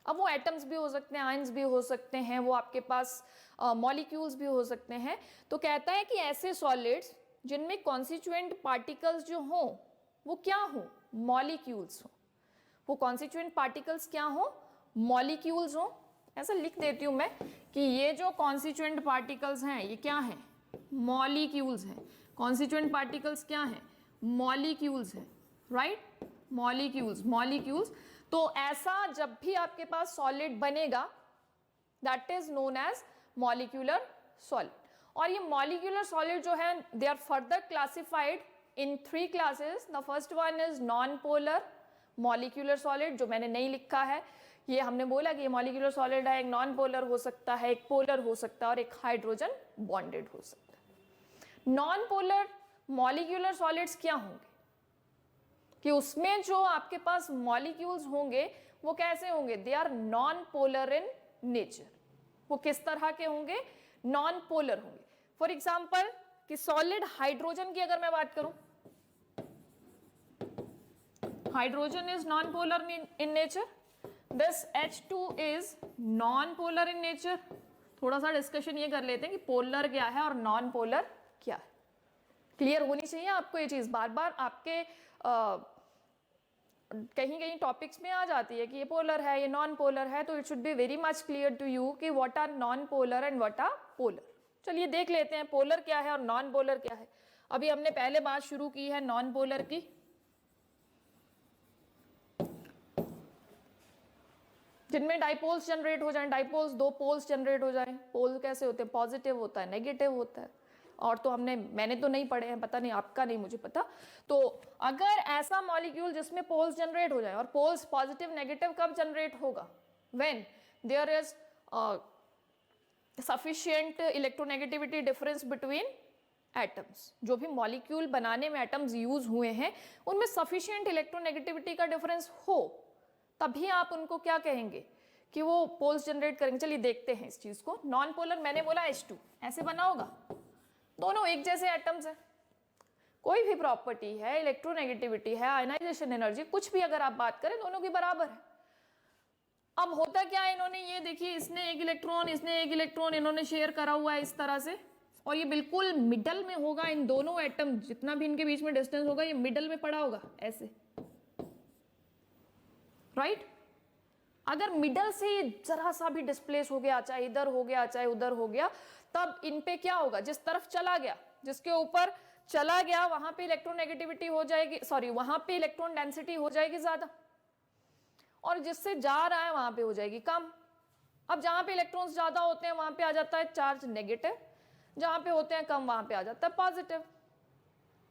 अब वो एटम्स भी हो सकते हैं, आयंस भी हो सकते हैं, वो आपके पास मॉलिक्यूल्स भी हो सकते हैं। तो कहता है कि ऐसे सॉलिड्स जिनमें कॉन्स्टिट्यूएंट पार्टिकल्स जो हों वो क्या हो, मॉलिक्यूल्स हो, वो कॉन्स्टिट्यूएंट पार्टिकल्स क्या हो, मॉलिक्यूल्स हो। ऐसा लिख देती हूं मैं कि ये जो कॉन्स्टिट्यूएंट पार्टिकल्स हैं ये क्या हैं, मॉलिक्यूल्स हैं, कॉन्स्टिट्यूएंट पार्टिकल्स क्या हैं, मॉलिक्यूल्स हैं, राइट, मॉलिक्यूल्स। तो ऐसा जब भी आपके पास सॉलिड बनेगा that is known as molecular solid. और ये मॉलिक्यूलर सॉलिड जो है they are further classified in 3 classes. The first one is non polar molecular solid, जो मैंने नहीं लिखा है, ये हमने बोला कि ये मॉलिक्यूलर सॉलिड है, एक नॉन पोलर हो सकता है, एक पोलर हो सकता है और एक हाइड्रोजन बॉन्डेड हो सकता है। नॉन पोलर मॉलिक्यूलर सॉलिड्स क्या होंगे कि उसमें जो आपके पास मॉलिक्यूल्स होंगे वो कैसे होंगे, they are non polar in nature. वो किस तरह के होंगे, नॉन पोलर होंगे। फॉर एग्जाम्पल कि सॉलिड हाइड्रोजन की अगर मैं बात करूं, hydrogen is non polar in nature, this H2 is non polar in nature. थोड़ा सा डिस्कशन ये कर लेते हैं कि पोलर क्या है और नॉन पोलर क्या है। क्लियर होनी चाहिए आपको ये चीज, बार बार आपके कहीं कहीं टॉपिक्स में आ जाती है कि ये पोलर है, ये नॉन पोलर है, तो it should be very much clear to you कि what are non polar and what are polar. चलिए देख लेते हैं पोलर क्या है और नॉन पोलर क्या है। अभी हमने पहले बात शुरू की है नॉन पोलर की। जिनमें डाइपोल्स जनरेट हो जाएं, डाइपोल्स 2 पोल्स जनरेट हो जाएं। पोल कैसे होते हैं, पॉजिटिव होता है, नेगेटिव होता है, और तो मैंने तो नहीं पढ़े हैं, पता नहीं आपका, नहीं मुझे पता। तो अगर ऐसा मॉलिक्यूल जिसमें पोल्स जनरेट हो जाए, और पोल्स पॉजिटिव नेगेटिव कब जनरेट होगा, when there is sufficient electronegativity difference between atoms. जो भी मॉलिक्यूल बनाने में एटम्स यूज हुए हैं उनमें सफिशिएंट इलेक्ट्रोनेगेटिविटी का डिफरेंस हो, तभी आप उनको क्या कहेंगे कि वो पोल्स जनरेट करेंगे। चलिए देखते हैं इस चीज को। नॉन पोलर मैंने बोला H2 ऐसे बना होगा, दोनों एक जैसे एटम्स हैं, कोई भी प्रॉपर्टी है, इलेक्ट्रोनेगेटिविटी है, आयनाइजेशन एनर्जी, कुछ भी अगर आप बात करें दोनों की बराबर है। अब होता क्या है, इन्होंने ये देखिए, इसने एक इलेक्ट्रॉन, इसने एक इलेक्ट्रॉन, इन्होंने शेयर करा हुआ है इस तरह से, और ये बिल्कुल मिडल में होगा। इन दोनों एटम जितना भी इनके बीच में डिस्टेंस होगा ये मिडल में पड़ा होगा ऐसे, राइट। अगर मिडल से जरा सा भी डिस्प्लेस हो गया, चाहे इधर हो गया चाहे उधर हो गया, तब इन पे क्या होगा, जिस तरफ चला गया, जिसके ऊपर चला गया वहां पे इलेक्ट्रोनेगेटिविटी हो जाएगी, सॉरी वहां पे इलेक्ट्रॉन डेंसिटी हो जाएगी ज्यादा, और जिससे जा रहा है वहां पे हो जाएगी कम। अब जहां पे इलेक्ट्रॉन्स ज्यादा होते हैं वहां पे आ जाता है चार्ज नेगेटिव, जहां पे होते हैं कम वहां पे आ जाता है पॉजिटिव।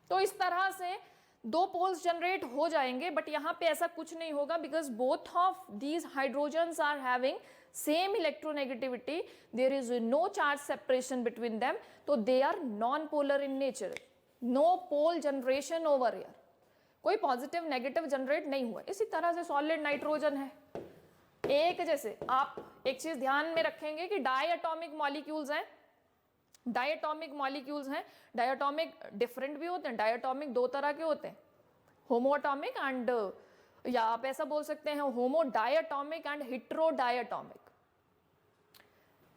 तो इस तरह से 2 पोल्स जनरेट हो जाएंगे, बट यहाँ पे ऐसा कुछ नहीं होगा, because both of these hydrogens are having same electronegativity, there is no charge separation between them, तो they are non polar in nature, no pole generation over here, कोई पॉजिटिव नेगेटिव जनरेट नहीं हुआ। इसी तरह से सॉलिड नाइट्रोजन है, एक जैसे। आप एक चीज ध्यान में रखेंगे कि डायटोमिक मॉलिक्यूल्स हैं, डायटोमिक मॉलिक्यूल्स हैं, डायटोमिक डिफरेंट भी होते हैं। डायटोमिक 2 तरह के होते हैं, होमोएटॉमिक एंड, या आप ऐसा बोल सकते हैं होमोडायटोमिक एंड हेटेरोडायटोमिक।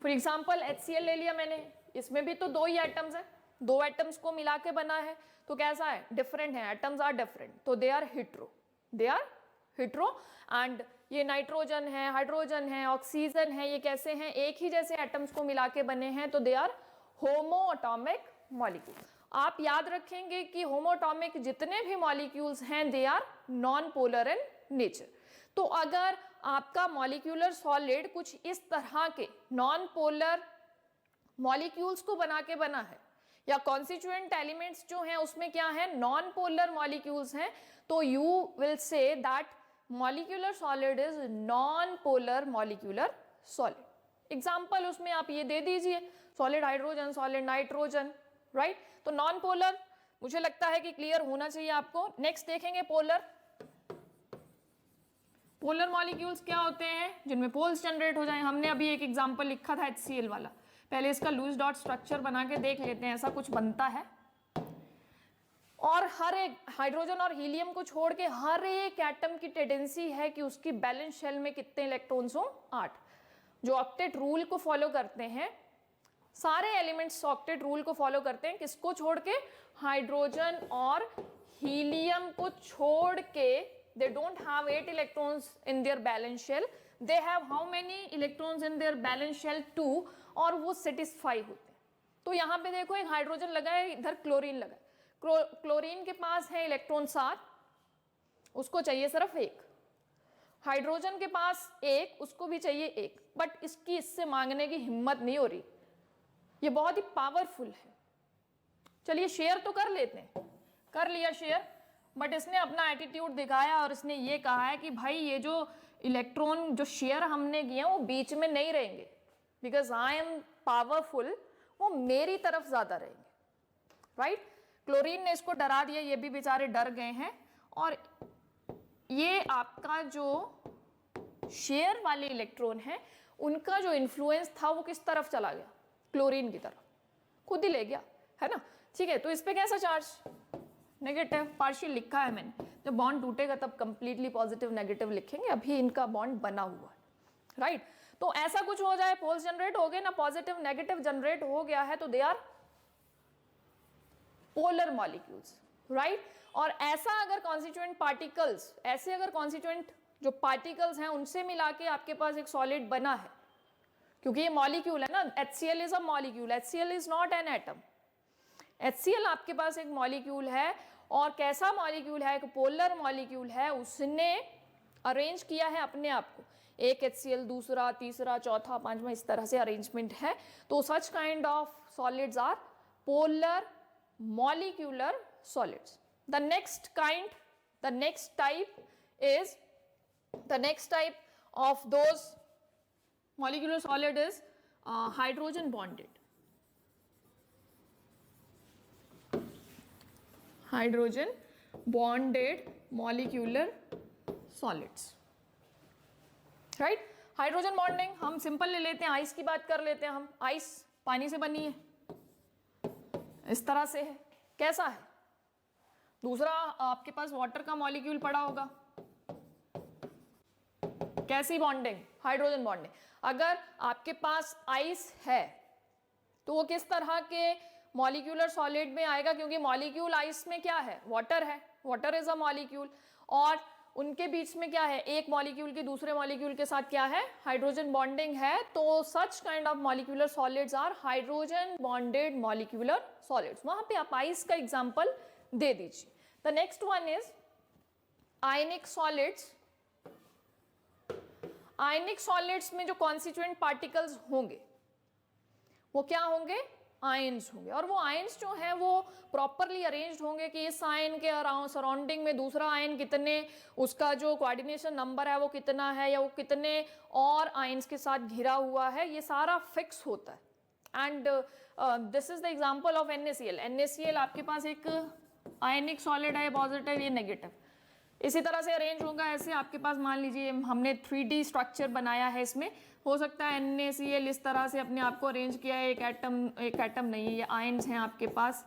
फॉर एग्जांपल HCl ले लिया मैंने, इसमें भी तो 2 ही एटम्स हैं, 2 एटम्स को मिला के बना है, तो कैसा है, डिफरेंट है, एटम्स आर डिफरेंट, तो they are hetero, they are hetero. And ये नाइट्रोजन है, हाइड्रोजन है, ऑक्सीजन है, ये कैसे हैं, एक ही जैसे एटम्स को मिला के बने हैं, तो दे आर होमोएटॉमिक मॉलिक्यूल। आप याद रखेंगे कि होमोएटॉमिक जितने भी मॉलिक्यूल्स हैं they are non polar in nature. तो अगर आपका मॉलिक्यूलर सॉलिड कुछ इस तरह के नॉन पोलर मॉलिक्यूल्स को बना के बना है, या कॉन्स्टिट्यूएंट एलिमेंट्स जो हैं उसमें क्या है, नॉन पोलर मॉलिक्यूल्स हैं, तो you will say that molecular solid is non polar molecular solid. Example उसमें आप ये दे दीजिए, solid hydrogen, solid nitrogen, right. तो नॉन पोलर मुझे लगता है कि क्लियर होना चाहिए आपको। नेक्स्ट देखेंगे पोलर। पोलर मॉलिक्यूल्स क्या होते हैं, जिनमें पोल्स जनरेट हो जाएं। हमने अभी एक एग्जांपल लिखा था HCl वाला, पहले इसका लूज डॉट स्ट्रक्चर बना के देख लेते हैं, ऐसा कुछ बनता है। और हर एक हाइड्रोजन और हीलियम को छोड़ के हर एक एटम की टेंडेंसी है कि उसकी बैलेंस शेल में कितने इलेक्ट्रॉन्स हो, 8। जो ऑक्टेट रूल को फॉलो करते हैं, सारे एलिमेंट्स ऑक्टेट रूल को फॉलो करते हैं, किसको छोड़ के, हाइड्रोजन और हीलियम को छोड़ के। They don't have 8 electrons in their valence shell, they have how many electrons in their valence shell, 2, और वो सेटिस्फाई होते हैं। तो यहाँ पे देखो एक हाइड्रोजन लगा है, इधर क्लोरीन लगा है। क्लोरीन के पास है इलेक्ट्रॉन 7, उसको चाहिए सिर्फ 1। हाइड्रोजन के पास 1, उसको भी चाहिए 1, बट इसकी इससे मांगने की हिम्मत नहीं हो रही, ये बहुत ही पावरफुल है। चलिए शेयर तो कर लेते हैं, कर लिया शेयर, बट इसने अपना एटीट्यूड दिखाया और इसने ये कहा है कि भाई ये जो इलेक्ट्रॉन जो शेयर हमने किए वो बीच में नहीं रहेंगे, बिकॉज आई एम पावरफुल, वो मेरी तरफ ज्यादा रहेंगे, राइट। क्लोरीन ने इसको डरा दिया, ये भी बेचारे डर गए हैं, और ये आपका जो शेयर वाले इलेक्ट्रॉन है उनका जो इन्फ्लुएंस था वो किस तरफ चला गया, क्लोरीन की तरफ, खुद ही ले गया, है ना। ठीक है, तो इस पे कैसा चार्ज, नेगेटिव, पार्शियल लिखा है मैंने, जब बॉन्ड टूटेगा तब कंप्लीटली पॉजिटिव नेगेटिव लिखेंगे, अभी इनका बॉन्ड बना हुआ है, राइट। तो ऐसा कुछ हो जाए, पोल्स जनरेट हो गए ना, पॉजिटिव नेगेटिव जनरेट हो गया है, तो they are polar molecules, right. और ऐसा अगर कॉन्स्टिट्यूएंट पार्टिकल्स, ऐसे अगर कॉन्स्टिट्यूएंट जो पार्टिकल्स हैं उनसे मिला के आपके पास एक सॉलिड बना है, क्योंकि ये मॉलिक्यूल है ना, HCl is a molecule, HCl is not an atom. HCl आपके पास एक मॉलिक्यूल है, और कैसा मॉलिक्यूल है, एक पोलर मॉलिक्यूल है, उसने अरेंज किया है अपने आप को, एक HCl, दूसरा, तीसरा, चौथा, पांचवा, इस तरह से अरेंजमेंट है। तो such kind of solids are polar molecular solids. The next type of those molecular solid is hydrogen bonded. Hydrogen bonded molecular solids, right? Hydrogen bonding हम सिंपल ले लेते हैं, आइस की बात कर लेते हैं हम। आइस पानी से बनी है, इस तरह से है, कैसा है। दूसरा आपके पास वाटर का मॉलिक्यूल पड़ा होगा, कैसी बॉन्डिंग, हाइड्रोजन बॉन्डिंग। अगर आपके पास आइस है तो वो किस तरह के मॉलिक्यूलर सॉलिड में आएगा, क्योंकि मॉलिक्यूल आइस में क्या है, वाटर है, वाटर इज अ मॉलिक्यूल, और उनके बीच में क्या है, एक मॉलिक्यूल की दूसरे मॉलिक्यूल के साथ क्या है, हाइड्रोजन बॉन्डिंग है। तो such kind of molecular solids are hydrogen bonded molecular solids. वहां पे आप आइस का एग्जांपल दे दीजिए। The next one is ionic solids. Ionic solids में जो कॉन्स्टिट्यूएंट पार्टिकल्स होंगे वो क्या होंगे, आयन्स होंगे, और वो आयन्स जो हैं वो प्रॉपरली अरेंज्ड होंगे कि इस आयन के सराउंडिंग में दूसरा आयन कितने, उसका जो कोऑर्डिनेशन नंबर है वो कितना है, या वो कितने और आयन्स के साथ घिरा हुआ है, ये सारा फिक्स होता है। And this is the example of NaCl। NaCl आपके पास एक आयनिक सॉलिड है, पॉजिटिव, ये नेगेटिव, इसी तरह से अरेंज होगा। ऐसे आपके पास मान लीजिए हमने 3D स्ट्रक्चर बनाया है, इसमें हो सकता है NaCl इस तरह से अपने आप को अरेंज किया है, एक एटम नहीं, ये आयन्स हैं आपके पास,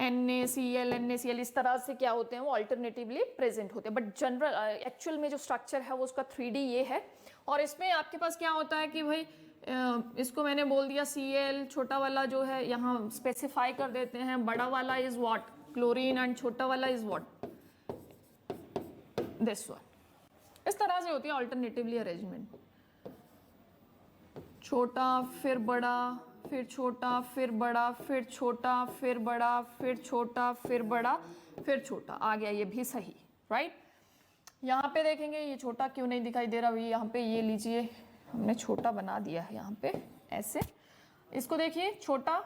NaCl इस तरह से क्या होते हैं, वो अल्टरनेटिवली प्रेजेंट होते हैं, बट जनरल एक्चुअल में जो स्ट्रक्चर है वो उसका 3D ये है। और इसमें आपके पास क्या होता है कि भाई इसको मैंने बोल दिया Cl, छोटा वाला जो है यहाँ स्पेसिफाई कर देते हैं, बड़ा वाला इज व्हाट, क्लोरीन, एंड छोटा वाला इज व्हाट, दिस वन। इस तरह से होती है अल्टरनेटिवली अरेंजमेंट, छोटा फिर बड़ा, फिर छोटा फिर बड़ा, फिर छोटा फिर बड़ा, फिर छोटा फिर बड़ा, फिर छोटा, आ गया ये भी सही, राइट। यहाँ पे देखेंगे ये छोटा क्यों नहीं दिखाई दे रहा, यहाँ पे ये लीजिए हमने छोटा बना दिया है यहाँ पे ऐसे, इसको देखिए, छोटा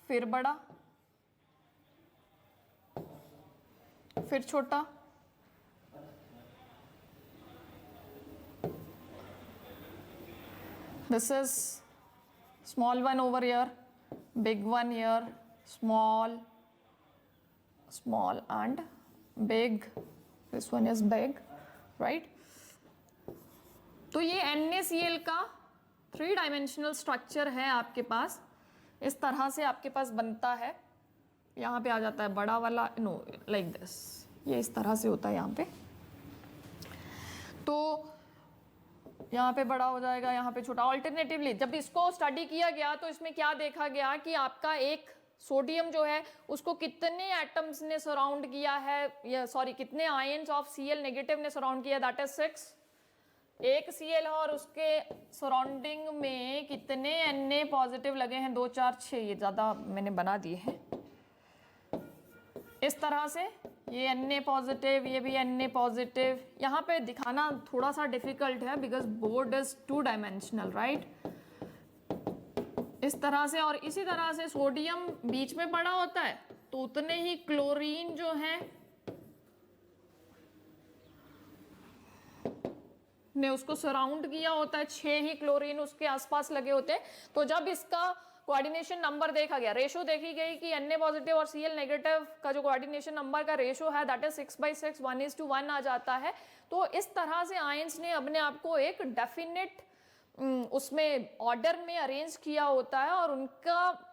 फिर बड़ा फिर छोटा, this is small one over here, big one here, small, small and big, this one is big, right। तो ये NaCl का 3 डायमेंशनल स्ट्रक्चर है आपके पास, इस तरह से आपके पास बनता है। यहाँ पे आ जाता है बड़ा वाला, नो लाइक दिस, ये इस तरह से होता है यहाँ पे, तो यहाँ पे बड़ा हो जाएगा, यहाँ पे छोटा। ऑल्टरनेटिवली जब इसको स्टडी किया गया तो इसमें क्या देखा गया कि आपका एक सोडियम जो है उसको कितने एटम्स ने सराउंड किया है, या सॉरी कितने आयन्स ऑफ Cl नेगेटिव ने सराउंड किया, दैट इज 6, एक Cl है और उसके सराउंडिंग में कितने Na पॉजिटिव लगे हैं, 2 4 6, ये ज़्यादा मैंने बना दिए हैं इस तरह से, ये Na पॉजिटिव, ये भी Na पॉजिटिव। यहाँ पे दिखाना थोड़ा सा डिफिकल्ट है because board is 2 dimensional, right. इस तरह से, और इसी तरह से सोडियम बीच में पड़ा होता है तो उतने ही क्लोरीन जो है ने उसको सराउंड किया होता है, 6 ही क्लोरीन उसके आसपास लगे होते हैं। तो जब इसका कोऑर्डिनेशन नंबर देखा गया, रेशो देखी गई कि Na पॉजिटिव और Cl नेगेटिव का जो कोऑर्डिनेशन नंबर का रेशो है दैट इज 6/6, 1:1 आ जाता है। तो इस तरह से आयंस ने अपने आप को एक डेफिनेट उसमें ऑर्डर में अरेंज किया होता है और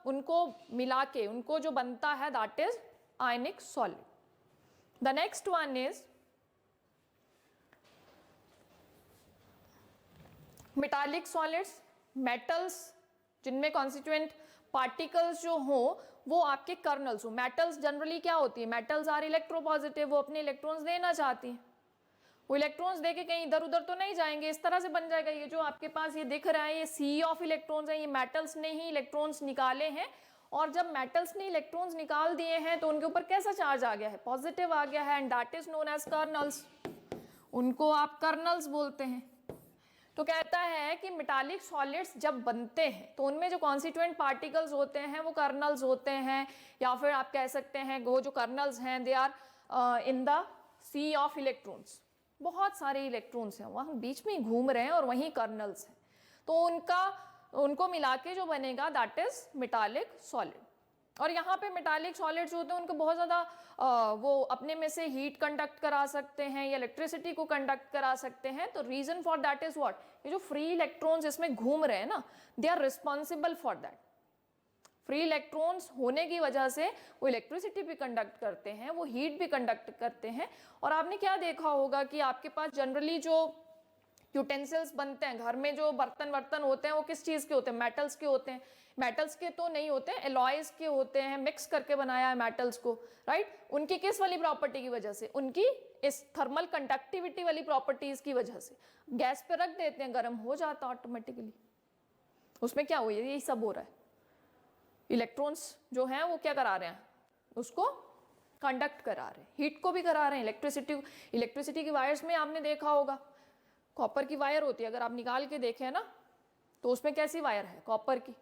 उनको मिला के उनको जो बनता है that is ionic solid. The next one is metallic solids. Metals जिनमें कॉन्स्टिट्यूएंट पार्टिकल्स जो हो वो आपके कर्नल्स हो। मेटल्स जनरली क्या होती है, मेटल्स आर इलेक्ट्रोपॉजिटिव, वो अपने इलेक्ट्रॉन्स देना चाहती हैं, वो इलेक्ट्रॉन्स देके कहीं इधर उधर तो नहीं जाएंगे, इस तरह से बन जाएगा। ये जो आपके पास ये दिख रहा है ये सी ऑफ इलेक्ट्रॉन्स है, ये मेटल्स ने ही इलेक्ट्रॉन्स निकाले हैं। और जब मेटल्स ने इलेक्ट्रॉन्स निकाल दिए हैं तो उनके ऊपर कैसा चार्ज आ गया है, पॉजिटिव आ गया है, and that is known as kernels. उनको आप कर्नल्स बोलते हैं। तो कहता है कि मेटालिक सॉलिड्स जब बनते हैं तो उनमें जो कॉन्स्टिट्यूएंट पार्टिकल्स होते हैं वो कर्नल्स होते हैं, या फिर आप कह सकते हैं वो जो कर्नल्स हैं they are in the sea of electrons. बहुत सारे इलेक्ट्रॉन्स हैं वहाँ बीच में घूम रहे हैं और वहीं कर्नल्स हैं, तो उनको मिला के जो बनेगा दैट इज मेटालिक सॉलिड। और यहाँ पे मेटालिक सॉलिड्स होते हैं उनको बहुत ज़्यादा वो अपने में से हीट कंडक्ट करा सकते हैं या इलेक्ट्रिसिटी को कंडक्ट करा सकते हैं। तो reason for that is what, ये जो फ्री इलेक्ट्रॉन्स इसमें घूम रहे हैं ना, they are responsible for that. Free electrons होने की वजह से वो इलेक्ट्रिसिटी भी कंडक्ट करते हैं, वो हीट भी कंडक्ट करते हैं। और आपने क्या देखा होगा कि आपके पास जनरली जो यूटेंसिल्स बनते हैं घर में, जो बर्तन होते हैं वो किस चीज़ के होते हैं, मेटल्स के होते हैं। मेटल्स के तो नहीं होते, एलॉयज के होते हैं, मिक्स करके बनाया है मेटल्स को, राइट। उनकी किस वाली प्रॉपर्टी की वजह से, उनकी इस थर्मल कंडक्टिविटी वाली प्रॉपर्टीज की वजह से। गैस पे रख देते हैं, गर्म हो जाता ऑटोमेटिकली, उसमें क्या हुआ, यही सब हो रहा है। इलेक्ट्रॉन्स जो हैं वो क्या करा रहे हैं, उसको कंडक्ट करा रहे हैं, हीट को भी करा रहे हैं। इलेक्ट्रिसिटी की वायर्स में आपने देखा होगा कॉपर की वायर होती है, अगर आप निकाल के देखें ना तो उसमें कैसी वायर है, कॉपर की,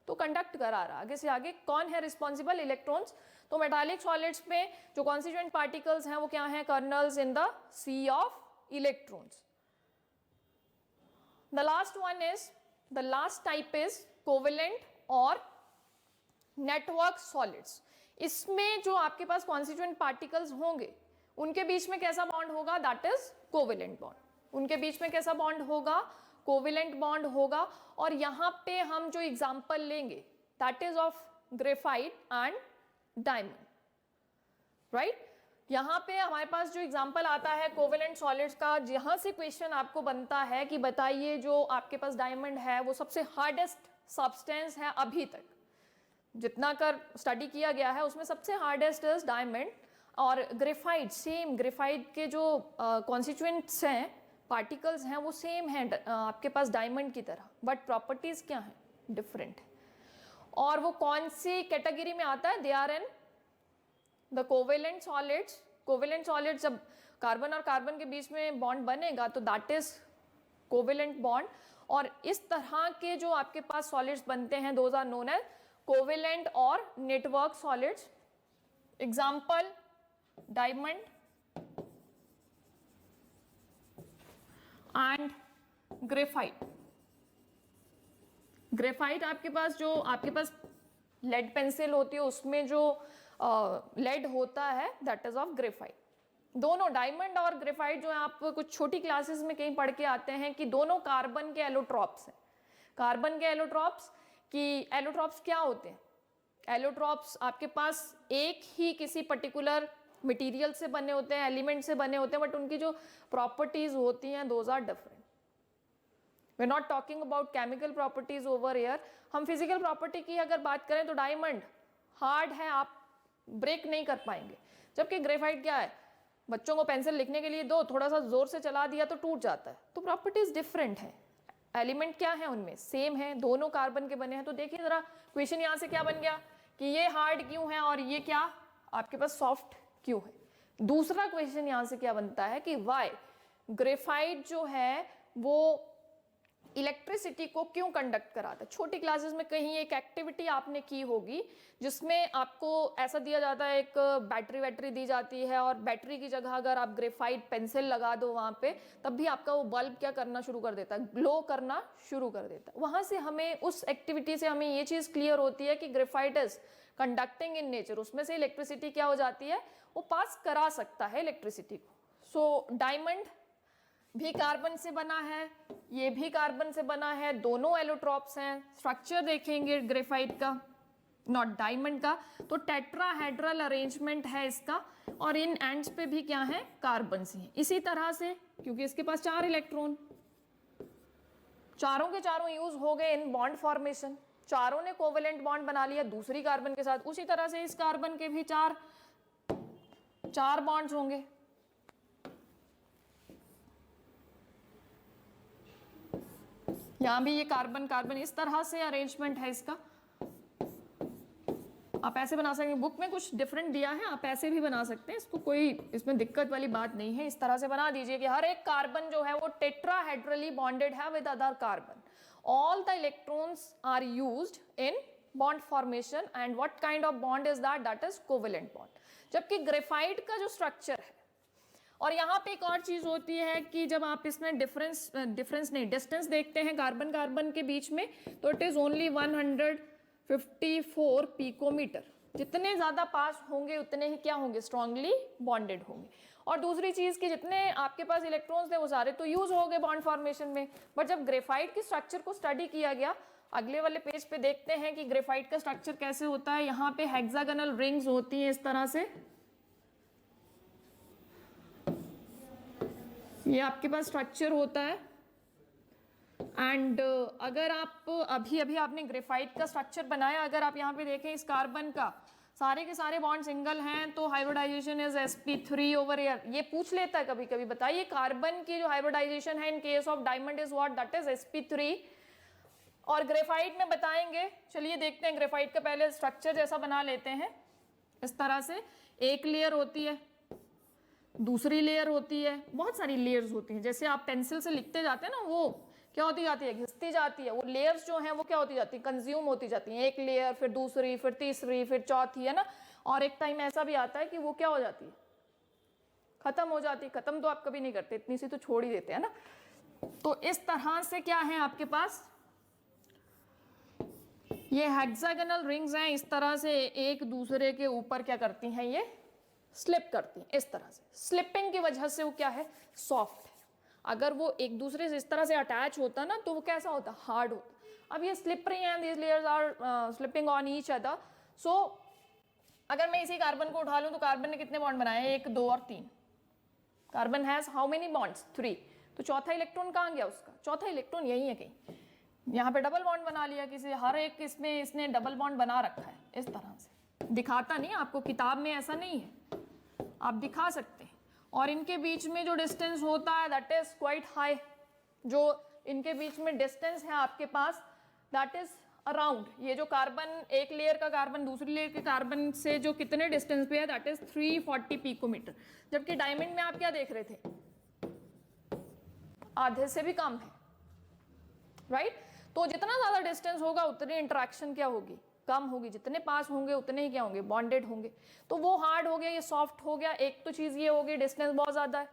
तो कंडक्ट करा रहा। आगे से आगे कौन है रिस्पॉन्सिबल, इलेक्ट्रॉन्स। तो मेटालिक सॉलिड्स में जो कॉन्स्टिट्यूएंट पार्टिकल्स हैं वो क्या हैं, kernels in the sea of electrons. The last one is, the last type is covalent और नेटवर्क सॉलिड्स। इसमें जो आपके पास कॉन्स्टिट्यूएंट पार्टिकल्स होंगे उनके बीच में कैसा बॉन्ड होगा, दैट इज कोवेलेंट बॉन्ड। उनके बीच में कैसा बॉन्ड होगा, कोवेलेंट बॉन्ड होगा। और यहाँ पे हम जो एग्जांपल लेंगे that is of graphite and diamond, right. यहाँ पे हमारे पास जो एग्जांपल आता है कोवेलेंट सॉलिड्स का, जहाँ से क्वेश्चन आपको बनता है कि बताइए जो आपके पास डायमंड है वो सबसे हार्डेस्ट सब्सटेंस है अभी तक जितना कर स्टडी किया गया है, उसमें सबसे हार्डेस्ट इज डायमंड। और ग्रेफाइट, सेम ग्रेफाइट के जो कॉन्स्टिट्यूएंट्स हैं, पार्टिकल्स हैं, वो सेम हैं आपके पास डायमंड की तरह, बट प्रॉपर्टीज क्या हैं, डिफरेंट है। और वो कौन सी कैटेगरी में आता है, they are in the covalent solids. Covalent solids, जब कार्बन और कार्बन के बीच में बॉन्ड बनेगा तो दैट इज कोवेलेंट बॉन्ड। और इस तरह के जो आपके पास सॉलिड्स बनते हैं those are known as covalent और network solids. Example diamond and graphite. Graphite आपके पास लेड पेंसिल होती है, उसमें जो लेड होता है दैट इज ऑफ ग्रेफाइट। दोनों डायमंड और ग्रेफाइट जो है आप कुछ छोटी क्लासेस में कहीं पढ़ के आते हैं कि दोनों कार्बन के एलोट्रॉप्स हैं। कार्बन के एलोट्रॉप्स क्या होते हैं, एलोट्रॉप्स आपके पास एक ही किसी पर्टिकुलर मटेरियल से बने होते हैं, एलिमेंट से बने होते हैं, बट उनकी जो प्रॉपर्टीज होती हैं those are different. We are not talking about chemical properties over here. हम फिजिकल प्रॉपर्टी की अगर बात करें तो डायमंड हार्ड है, आप ब्रेक नहीं कर पाएंगे, जबकि ग्रेफाइट क्या है, बच्चों को पेंसिल लिखने के लिए दो, थोड़ा सा जोर से चला दिया तो टूट जाता है। तो प्रॉपर्टीज डिफरेंट है, एलिमेंट क्या है उनमें सेम है, दोनों कार्बन के बने हैं। तो देखिए जरा क्वेश्चन यहाँ से क्या बन गया कि ये हार्ड क्यों है और ये क्या आपके पास सॉफ्ट क्यों है। दूसरा क्वेश्चन यहाँ से क्या बनता है कि वाई ग्रेफाइट जो है वो इलेक्ट्रिसिटी को क्यों कंडक्ट कराता है। छोटी क्लासेस में कहीं एक एक्टिविटी आपने की होगी जिसमें आपको ऐसा दिया जाता है, एक बैटरी वैटरी दी जाती है और बैटरी की जगह अगर आप ग्रेफाइट पेंसिल लगा दो वहां पे, तब भी आपका वो बल्ब क्या करना शुरू कर देता है, ग्लो करना शुरू कर देता है। वहां से हमें उस एक्टिविटी से हमें ये चीज क्लियर होती है कि graphite is conducting in nature, उसमें से इलेक्ट्रिसिटी क्या हो जाती है, वो पास करा सकता है इलेक्ट्रिसिटी को। सो डायमंड भी कार्बन से बना है, ये भी कार्बन से बना है, दोनों एलोट्रॉप्स हैं। स्ट्रक्चर देखेंगे ग्रेफाइट का, नॉट डायमंड का, तो टेट्राहेड्रल अरेंजमेंट है इसका, और इन एंड्स पे भी क्या है, कार्बन से है। इसी तरह से क्योंकि इसके पास 4 इलेक्ट्रॉन, चारों के चारों यूज हो गए इन बॉन्ड फॉर्मेशन, चारों ने कोवेलेंट बॉन्ड बना लिया दूसरी कार्बन के साथ। उसी तरह से इस कार्बन के भी चार बॉन्ड्स होंगे। यहां भी ये कार्बन कार्बन, इस तरह से अरेंजमेंट है इसका। आप ऐसे बना सकते हैं, बुक में कुछ डिफरेंट दिया है, आप ऐसे भी बना सकते हैं इसको, कोई इसमें दिक्कत वाली बात नहीं है। इस तरह से बना दीजिए कि हर एक कार्बन जो है वो टेट्राहेड्रली बॉन्डेड है with other carbon, all the electrons are used in bond formation and what kind of bond is that is covalent bond. जबकि ग्रेफाइट का जो स्ट्रक्चर है, और यहाँ पे एक और चीज होती है कि जब आप इसमें डिस्टेंस देखते हैं कार्बन कार्बन के बीच में, तो इट इज ओनली 154 पिकोमीटर। जितने ज्यादा पास होंगे उतने ही क्या होंगे, स्ट्रांगली बॉन्डेड होंगे। और दूसरी चीज कि जितने आपके पास इलेक्ट्रॉन्स थे वो सारे तो यूज हो गए बॉन्ड फॉर्मेशन में, बट जब ग्रेफाइट के स्ट्रक्चर को स्टडी किया गया, अगले वाले पेज पे देखते हैं कि ग्रेफाइट का स्ट्रक्चर कैसे होता है। यहाँ पे हेक्सागोनल रिंग्स होती हैं इस तरह से, ये आपके पास स्ट्रक्चर होता है। एंड अगर आप अभी आपने ग्रेफाइट का स्ट्रक्चर बनाया, अगर आप यहाँ पे देखें इस कार्बन का सारे के सारे बॉन्ड सिंगल हैं, तो hybridisation is sp3 over air. ये पूछ लेता है कभी कभी, बताइए कार्बन की जो हाइब्रिडाइजेशन है इन case of diamond is what, that is sp3। और ग्रेफाइट में बताएंगे, चलिए देखते हैं। ग्रेफाइट का पहले स्ट्रक्चर जैसा बना लेते हैं। इस तरह से एक लेयर होती है, दूसरी लेयर होती है, बहुत सारी लेयर्स होती हैं। जैसे आप पेंसिल से लिखते जाते हैं ना, वो क्या होती जाती है, घिसती जाती है। वो लेयर्स जो हैं वो क्या होती जाती है, कंज्यूम होती जाती हैं। एक लेयर, फिर दूसरी, फिर तीसरी, फिर चौथी, है ना। और एक टाइम ऐसा भी आता है कि वो क्या हो जाती है, खत्म हो जाती है। खत्म तो आप कभी नहीं करते, इतनी सी तो छोड़ ही देते हैं ना। तो इस तरह से क्या है आपके पास, ये हेक्सागोनल रिंग्स हैं, इस तरह से एक दूसरे के ऊपर क्या करती हैं, ये स्लिप करती हैं इस तरह से। स्लिपिंग की वजह से वो क्या है, सॉफ्ट है। अगर वो एक दूसरे से इस तरह से अटैच होता ना, तो वो कैसा होता, हार्ड होता। अब ये स्लिपरी हैं, these layers are slipping on each other. So अगर मैं इसी कार्बन को उठा लूं, तो कार्बन ने कितने बॉन्ड बनाए, 1 2 और 3। Carbon has how many bonds, 3। तो चौथा इलेक्ट्रॉन कहाँ गया उसका, चौथा इलेक्ट्रॉन यही है कहीं। यहाँ पे डबल बॉन्ड बना लिया किसी, हर एक इसमें इसने डबल बॉन्ड बना रखा है इस तरह से। दिखाता नहीं आपको, किताब में ऐसा नहीं है, आप दिखा सकते हैं। और इनके बीच में जो डिस्टेंस होता है दैट इज क्वाइट हाई। जो इनके बीच में डिस्टेंस है आपके पास, दैट इज अराउंड, ये जो कार्बन, एक लेयर का कार्बन दूसरी लेयर के कार्बन से जो कितने डिस्टेंस पे है, दैट इज 340 पिकोमीटर। जबकि डायमंड में आप क्या देख रहे थे, आधे से भी कम है, राइट। तो जितना ज्यादा डिस्टेंस होगा उतनी इंटरेक्शन क्या होगी, कम होगी। जितने पास होंगे उतने ही क्या होंगे, बॉन्डेड होंगे। तो वो हार्ड हो गया, ये सॉफ्ट हो गया। एक तो चीज ये होगी, डिस्टेंस बहुत ज्यादा है,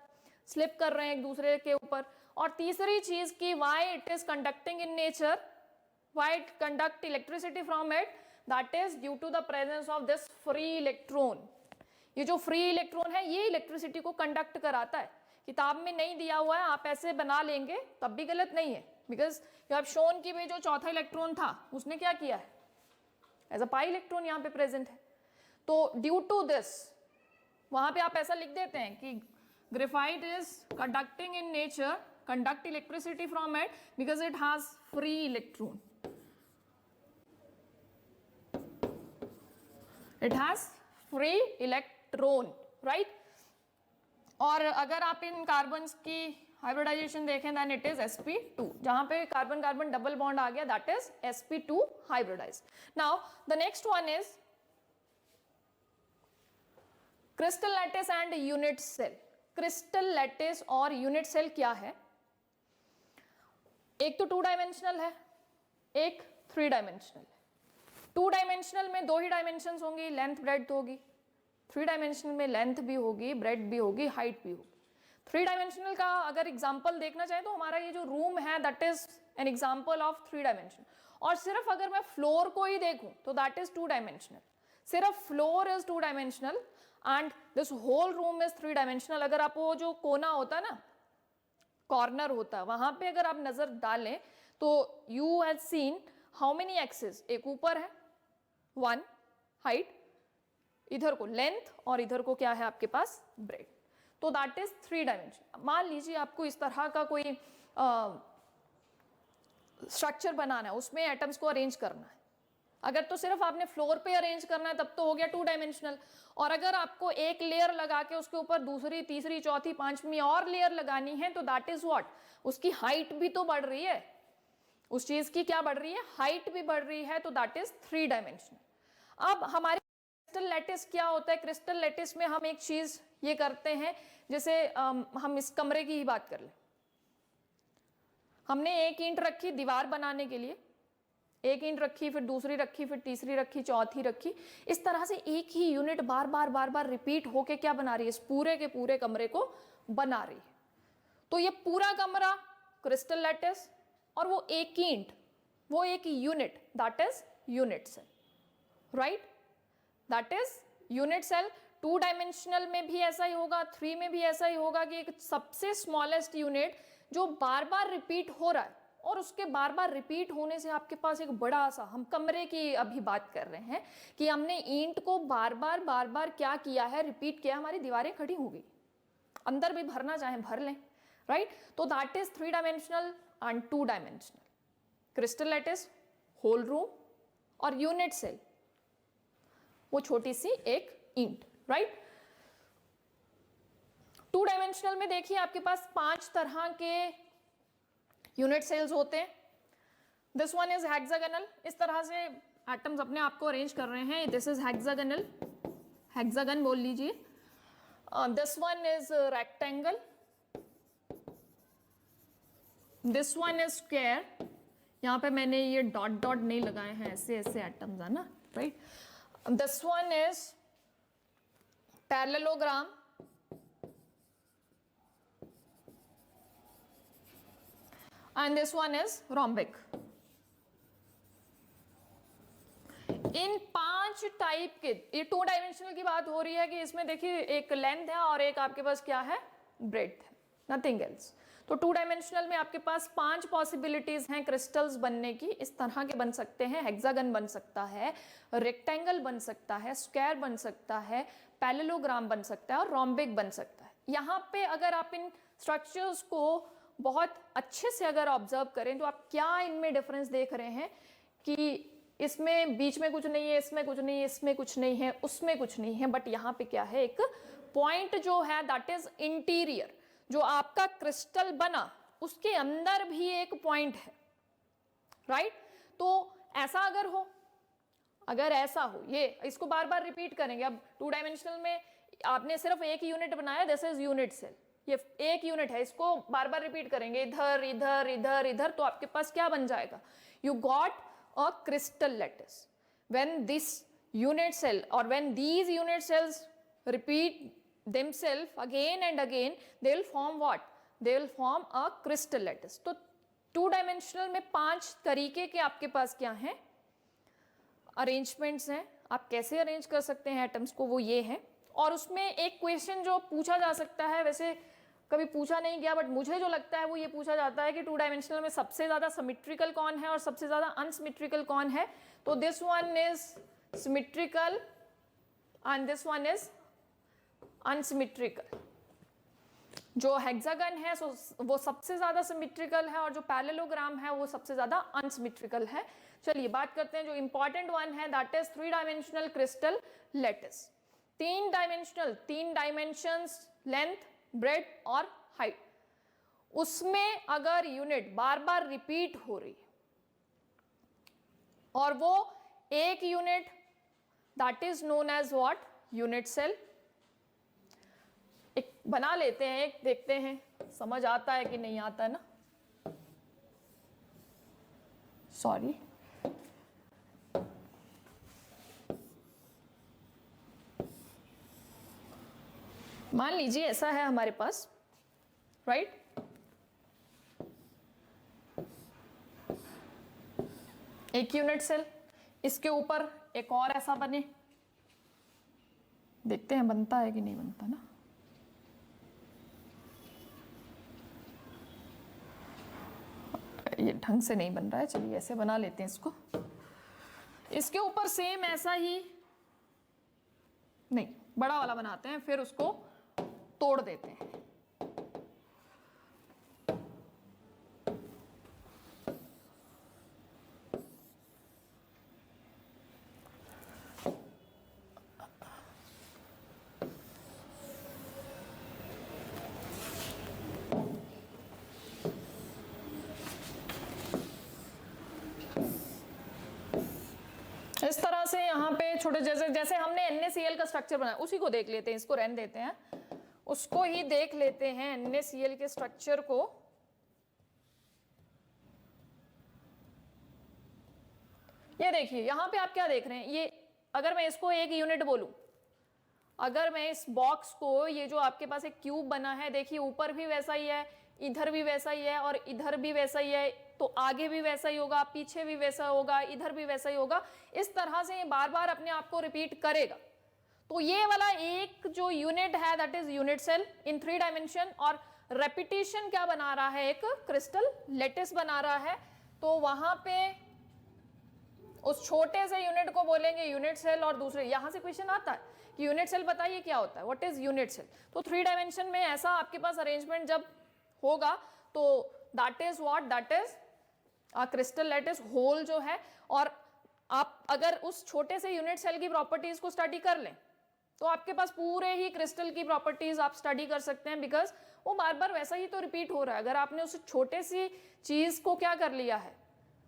स्लिप कर रहे हैं एक दूसरे के ऊपर। और तीसरी चीज की why it is conducting in nature, why it conduct electricity from it, that is due to the presence of this free electron. ये जो फ्री इलेक्ट्रॉन है ये इलेक्ट्रिसिटी को कंडक्ट कराता है। किताब में नहीं दिया हुआ है, आप ऐसे बना लेंगे तब भी गलत नहीं है, बिकॉज यू हैव शोन कि भाई जो चौथा इलेक्ट्रॉन था उसने क्या किया है, एज अ पाई इलेक्ट्रॉन यहाँ पे प्रेजेंट है। तो ड्यू टू दिस वहां पे आप ऐसा लिख देते हैं कि graphite is conducting in nature, conduct electricity from it because it has free electron, it has free electron, right. और अगर आप इन कार्बन्स की हाइब्रिडाइजेशन देखें देन इट इज sp2, जहां पे कार्बन कार्बन डबल बॉन्ड आ गया that is sp2 hybridize. Now the next one is crystal lattice and unit cell. Crystal lattice और यूनिट सेल क्या है? एक तो 2 डायमेंशनल है, एक 3 डायमेंशनल है. 2 डायमेंशनल में 2 ही डायमेंशंस होंगी, लेंथ ब्रेड्थ होगी. 3 डायमेंशनल में लेंथ भी होगी, ब्रेड्थ भी होगी, हाइट भी होगी. 3 डायमेंशनल का अगर एग्जांपल देखना चाहें तो हमारा ये जो रूम है that is an example of 3 dimension. और सिर्फ अगर मैं फ्लोर को ही देखूं तो दैट इज 2 डायमेंशनल. सिर्फ floor is 2 dimensional and this whole room is 3 dimensional. अगर आप वो जो कोना होता है ना, कॉर्नर होता है, वहां पे अगर आप नजर डालें तो you have seen how many axis. एक ऊपर है 1 हाइट, इधर को लेंथ और इधर को क्या है आपके पास ब्रेड. तो दैट इज 3 डायमेंशन. मान लीजिए आपको इस तरह का कोई स्ट्रक्चर बनाना है, उसमें एटम्स को अरेंज करना है. अगर तो सिर्फ आपने फ्लोर पे अरेंज करना है तब तो हो गया 2 डायमेंशनल. और अगर आपको एक लेयर लगा के उसके ऊपर दूसरी, तीसरी, चौथी, पांचवी और लेयर लगानी है तो दैट इज व्हाट, उसकी हाइट भी तो बढ़ रही है. उस चीज की क्या बढ़ रही है, हाइट भी बढ़ रही है. तो दैट इज 3 डायमेंशनल. अब हमारे क्रिस्टल लैटिस क्या होता है? क्रिस्टल लैटिस में हम एक चीज ये करते हैं, जैसे हम इस कमरे की ही बात कर लें. हमने एक ईंट रखी दीवार बनाने के लिए, एक ईंट रखी, फिर दूसरी रखी, फिर तीसरी रखी, चौथी रखी. इस तरह से एक ही यूनिट बार बार रिपीट होके क्या बना रही है, इस पूरे के पूरे कमरे को बना रही है. तो ये पूरा कमरा क्रिस्टल लैटिस और वो एक ईंट, वो एक unit, that is unit cell. Right, that is unit cell. 2 dimensional में भी ऐसा ही होगा, 3 में भी ऐसा ही होगा कि एक सबसे स्मॉलेस्ट यूनिट जो बार बार रिपीट हो रहा है, और उसके बार बार रिपीट होने से आपके पास एक बड़ा सा, हम कमरे की अभी बात कर रहे हैं कि हमने ईंट को बार बार क्या किया है, रिपीट किया, हमारी दीवारें खड़ी हो गई. अंदर भी भरना चाहें भर लें. राइट, तो that is 3 dimensional and 2 dimensional. Crystal lattice, whole room, और यूनिट सेल वो छोटी सी एक ईंट. राइट, 2 डायमेंशनल में देखिए आपके पास 5 तरह के यूनिट सेल्स होते हैं. This one is hexagonal. इस तरह से एटम्स अपने आप को अरेंज कर रहे हैं. दिस इज हेक्सागोनल, हेक्सागन बोल लीजिए. This one is rectangle, this one is square. यहाँ पे मैंने ये डॉट डॉट नहीं लगाए हैं, ऐसे ऐसे एटम्स है ना. Right, this one is parallelogram, and this one is rhombic. In 5 type के, ये 2 डायमेंशनल की बात हो रही है कि इसमें देखिए एक लेंथ है और एक आपके पास क्या है, ब्रेड्थ है, नथिंग एल्स. तो 2 डायमेंशनल में आपके पास 5 पॉसिबिलिटीज हैं क्रिस्टल्स बनने की. इस तरह के बन सकते हैं, हेक्सागन बन सकता है, रेक्टेंगल बन सकता है, स्क्वायर बन सकता है, पैरेललोग्राम बन सकता है और रोम्बिक बन सकता है. यहाँ पे अगर आप इन स्ट्रक्चर्स को बहुत अच्छे से अगर ऑब्जर्व करें तो आप क्या इनमें डिफरेंस देख रहे हैं कि इसमें बीच में कुछ नहीं है, इसमें कुछ नहीं है, इसमें कुछ नहीं है, उसमें कुछ नहीं है. बट यहाँ पे क्या है, एक पॉइंट जो है दैट इज इंटीरियर. जो आपका क्रिस्टल बना उसके अंदर भी एक पॉइंट है. राइट, तो ऐसा अगर हो, अगर ऐसा हो, ये इसको बार बार रिपीट करेंगे. अब 2 डायमेंशनल में आपने सिर्फ एक यूनिट बनाया, दिस इज यूनिट सेल. ये एक यूनिट है, इसको बार बार रिपीट करेंगे, इधर इधर इधर इधर, तो आपके पास क्या बन जाएगा, you got a crystal lattice. When this unit cell और when these unit cells repeat themselves again and again, they will form what, they will form a crystal lattice. तो 2 डायमेंशनल में 5 तरीके के आपके पास क्या हैं, अरेंजमेंट्स हैं. आप कैसे अरेंज कर सकते हैं एटम्स को, वो ये है. और उसमें एक क्वेश्चन जो पूछा जा सकता है, वैसे कभी पूछा नहीं गया बट मुझे जो लगता है वो ये पूछा जाता है कि 2 डायमेंशनल में सबसे ज्यादा सिमेट्रिकल कौन है और सबसे ज्यादा अनसिमेट्रिकल कौन है. तो this one is symmetrical and this one is unsymmetrical. जो हेक्सागन है वो सबसे ज्यादा सिमेट्रिकल है और जो पैरेललोग्राम है वो सबसे ज्यादा अनसिमेट्रिकल है. चलिए बात करते हैं जो इंपॉर्टेंट वन है, that is 3 dimensional crystal lattice. 3 dimensional, 3 dimensions, length, breadth और हाइट, उसमें अगर यूनिट बार बार रिपीट हो रही है और वो एक unit, that is known as what, unit cell. एक बना लेते हैं, एक देखते हैं समझ आता है कि नहीं आता है ना, सॉरी। मान लीजिए ऐसा है हमारे पास, राइट? एक यूनिट सेल, इसके ऊपर एक और ऐसा बने, देखते हैं बनता है कि नहीं बनता ना। ये ढंग से नहीं बन रहा है, चलिए ऐसे बना लेते हैं इसको। इसके ऊपर सेम ऐसा ही, नहीं बड़ा वाला बनाते हैं, फिर उसको तोड़ देते हैं। इस तरह से यहाँ पे छोटे, जैसे जैसे हमने NaCl का स्ट्रक्चर बनाया उसी को देख लेते हैं, इसको रहने देते हैं, उसको ही देख लेते हैं NaCl के स्ट्रक्चर को। ये देखिए यहाँ पे आप क्या देख रहे हैं, ये अगर मैं इसको एक यूनिट बोलूं, अगर मैं इस बॉक्स को, ये जो आपके पास एक क्यूब बना है, देखिए ऊपर भी वैसा ही है, इधर भी वैसा ही है और इधर भी वैसा ही है, तो आगे भी वैसा ही होगा, पीछे भी वैसा होगा, इधर भी वैसा ही होगा। इस तरह से ये बार बार अपने आप को रिपीट करेगा। तो ये वाला एक जो यूनिट है that is unit cell in 3 dimension, और रेपिटेशन क्या बना रहा है, एक क्रिस्टल लेटिस बना रहा है। तो वहां पे उस छोटे से यूनिट को बोलेंगे यूनिट सेल, और दूसरे, यहां से क्वेश्चन आता है कि यूनिट सेल बताइए क्या होता है, व्हाट इज यूनिट सेल। तो 3 डायमेंशन में ऐसा आपके पास अरेंजमेंट जब होगा तो that is what, that is crystal lattice whole जो है। और आप अगर उस छोटे से यूनिट सेल की प्रॉपर्टीज को स्टडी कर लें तो आपके पास पूरे ही क्रिस्टल की प्रॉपर्टीज आप स्टडी कर सकते हैं, बिकॉज वो बार बार वैसा ही तो रिपीट हो रहा है। अगर आपने उस छोटे सी चीज को क्या कर लिया है,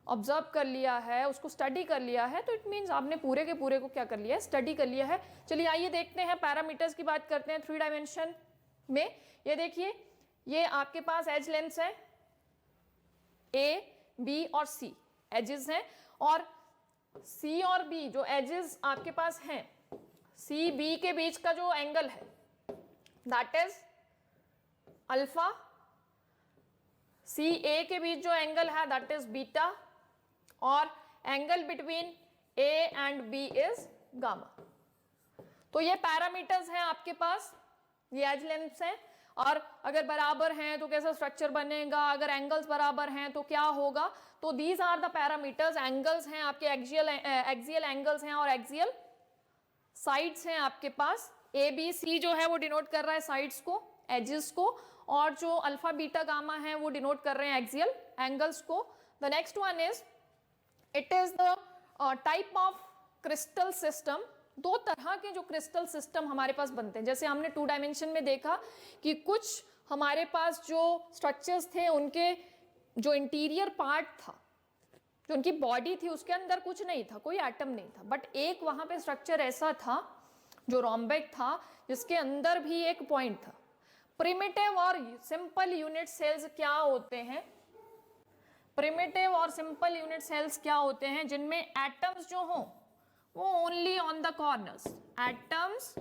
ऑब्जर्व कर लिया है, उसको स्टडी कर लिया है, तो इट मीन्स आपने पूरे के पूरे को क्या कर लिया है, स्टडी कर लिया है। चलिए आइए देखते हैं, पैरामीटर्स की बात करते हैं 3 डायमेंशन में। ये देखिए, ये आपके पास एज लेंथ है, ए, बी और सी एजेस हैं, और सी और बी जो एजेस आपके पास हैं, सी बी के बीच का जो एंगल है that is alpha, C A के बीच जो एंगल है दैट इज बीटा, और angle between A and B is gamma. तो ये पैरामीटर्स हैं आपके पास, ये एज लेंथ्स हैं, और अगर बराबर हैं तो कैसा स्ट्रक्चर बनेगा, अगर एंगल्स बराबर हैं तो क्या होगा। तो these are the parameters. Angles हैं आपके एक्सियल एंगल्स हैं और एक्सियल साइड्स हैं आपके पास। ए बी सी जो है वो डिनोट कर रहा है साइड्स को, एजेस को, और जो अल्फा बीटा गामा है वो डिनोट कर रहे हैं एक्सियल एंगल्स को। The next one is, it is the type of crystal system. 2 तरह के जो क्रिस्टल सिस्टम हमारे पास बनते हैं, जैसे हमने 2 डायमेंशन में देखा कि कुछ हमारे पास जो स्ट्रक्चर्स थे उनके जो इंटीरियर पार्ट था, जो उनकी बॉडी थी, उसके अंदर कुछ नहीं था, कोई एटम नहीं था, बट एक वहां पे स्ट्रक्चर ऐसा था जो रोम्बिक था, जिसके अंदर भी एक पॉइंट था। प्रिमिटिव और सिंपल यूनिट सेल्स क्या होते हैं, प्रिमिटिव और सिंपल यूनिट सेल्स क्या होते हैं, जिनमें एटम्स जो हों वो only on the corners, atoms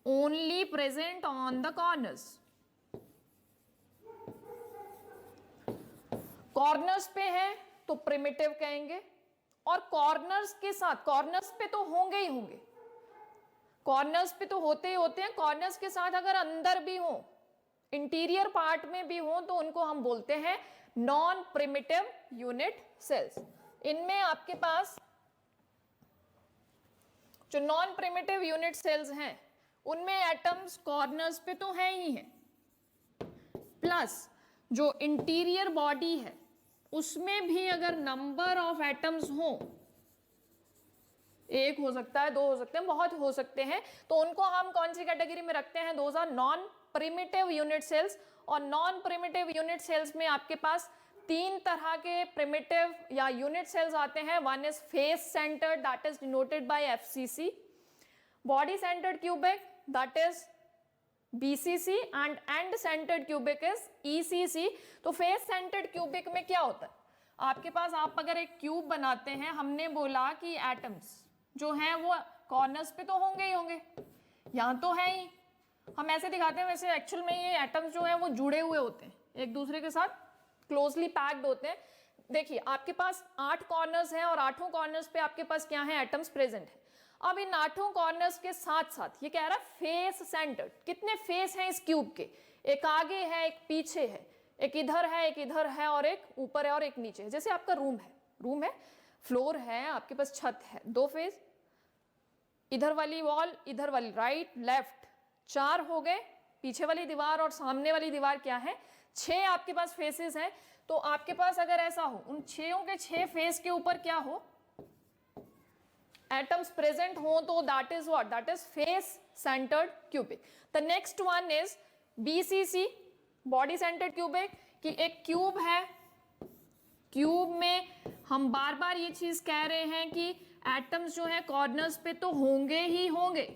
only present on the corners, corners पे है तो प्रिमिटिव कहेंगे, और कॉर्नर्स के साथ, कॉर्नर्स पे तो होंगे ही होंगे, कॉर्नर्स पे तो होते ही होते हैं, कॉर्नर्स के साथ अगर अंदर भी हो, इंटीरियर पार्ट में भी हो, तो उनको हम बोलते हैं नॉन प्रिमिटिव यूनिट सेल्स। इनमें आपके पास जो नॉन प्रिमिटिव यूनिट सेल्स हैं उनमें एटम्स कॉर्नर्स पे तो है ही है, प्लस जो इंटीरियर बॉडी है उसमें भी अगर नंबर ऑफ एटम्स हो, 1 हो सकता है, 2 हो सकते हैं, बहुत हो सकते हैं, तो उनको हम कौन सी कैटेगरी में रखते हैं, those are non primitive unit cells. और नॉन प्रिमिटिव यूनिट सेल्स में आपके पास तीन तरह के प्रिमिटिव या यूनिट सेल्स आते हैं। One is face centred, that is denoted by FCC, body centred cubic that is BCC, and and centred cubic is ECC। तो फेस सेंटर्ड क्यूबिक में क्या होता है, आपके पास आप अगर एक क्यूब बनाते हैं, हमने बोला कि एटम्स जो हैं वो कॉर्नर्स पे तो होंगे ही होंगे, यहाँ तो है ही, हम ऐसे दिखाते हैं, वैसे एक्चुअल में ये एटम्स जो हैं वो जुड़े हुए होते हैं, एक दूसरे के साथ क्लोजली पैक्ड होते हैं। देखिए आपके पास 8 कॉर्नर्स हैं और 8 कॉर्नर्स पे आपके पास क्या है, एटम्स प्रेजेंट है। अब इन 8 कॉर्नर्स के साथ साथ ये कह रहा है फेस सेंटर्ड, कितने फेस हैं इस क्यूब के, एक आगे है एक पीछे है, एक इधर है एक इधर है और एक ऊपर है और एक नीचे है। जैसे आपका रूम है, फ्लोर है, आपके पास छत है, 2 फेस, इधर वाली वॉल इधर वाली, राइट लेफ्ट, 4 हो गए, पीछे वाली दीवार और सामने वाली दीवार क्या है, 6 आपके पास फेसेस हैं। तो आपके पास अगर ऐसा हो, उन 6 के 6 फेस के ऊपर क्या हो, एटम्स प्रेजेंट हो, तो that is what, that is face centred cubic. The next one is BCC, body centred cubic, कि एक क्यूब है, क्यूब में हम बार बार ये चीज कह रहे हैं कि एटम्स जो है कॉर्नर्स पे तो होंगे ही होंगे,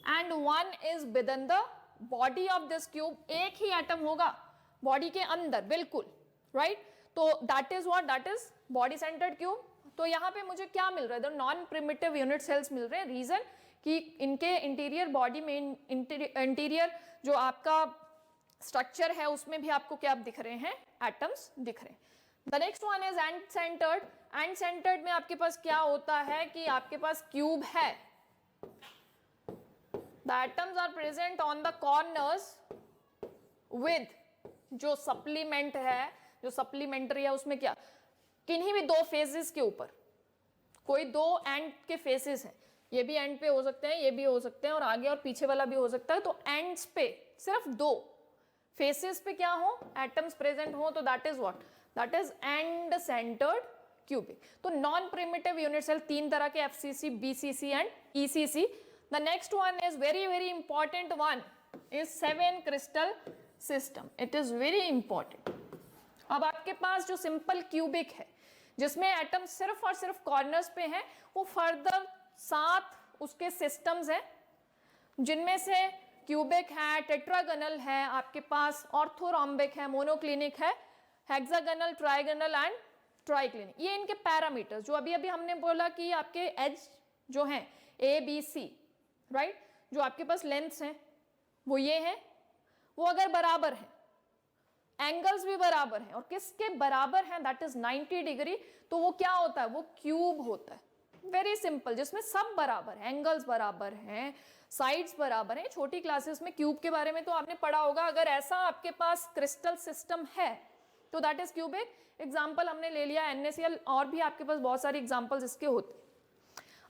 and one is with in the body of this cube, एक ही एटम होगा बॉडी के अंदर, बिल्कुल राइट। तो that is what, that is body centred cube. तो यहाँ पे मुझे क्या मिल रहा है, नॉन प्रिमिटिव यूनिट सेल्स मिल रहे हैं। रीजन कि इनके इंटीरियर बॉडी में, इंटीरियर जो आपका स्ट्रक्चर है उसमें भी आपको क्या दिख रहे हैं, एटम्स दिख रहे हैं। The next one is end centred. End centred में आपके पास क्या होता है कि आपके पास क्यूब है, the atoms are present on the corners with, जो सप्लीमेंट है, जो सप्लीमेंट्री है उसमें क्या, किन्हीं भी 2 फेसेस के ऊपर, कोई 2 एंड के फेसेस हैं, ये भी एंड पे हो सकते हैं, ये भी हो सकते हैं, और आगे और पीछे वाला भी हो सकता है। तो एंड्स पे सिर्फ 2 फेसेस पे क्या हो, एटम्स प्रेजेंट हो, तो that is what, that is end centred cubic. तो नॉन प्रिमिटिव यूनिट सेल 3 तरह के, FCC, BCC and ECC। The next one is very very important one is 7 crystal system, it is very important. अब आपके पास जो simple cubic है जिसमें atom सिर्फ और सिर्फ कॉर्नर्स पे हैं, वो फर्दर 7 उसके सिस्टम्स हैं, जिनमें से क्यूबिक है, टेट्रागोनल है, आपके पास ऑर्थोरोम्बिक है, मोनोक्लिनिक है, हेक्सागोनल, ट्राइगोनल एंड ट्राइक्लिनिक। ये इनके पैरामीटर्स जो अभी अभी हमने बोला कि आपके एज जो हैं ABC, राइट, जो आपके पास लेंथ्स हैं वो ये हैं, वो अगर बराबर है, एंगल्स भी बराबर हैं, और किसके बराबर हैं, दैट इज 90 डिग्री, तो वो क्या होता है, वो क्यूब होता है। वेरी सिंपल, जिसमें सब बराबर है, एंगल्स बराबर हैं, साइड्स बराबर हैं। छोटी क्लासेस में क्यूब के बारे में तो आपने पढ़ा होगा। अगर ऐसा आपके पास क्रिस्टल सिस्टम है तो दैट इज क्यूबिक। एग्जाम्पल हमने ले लिया NaCl, और भी आपके पास बहुत सारी एग्जाम्पल्स इसके होते हैं।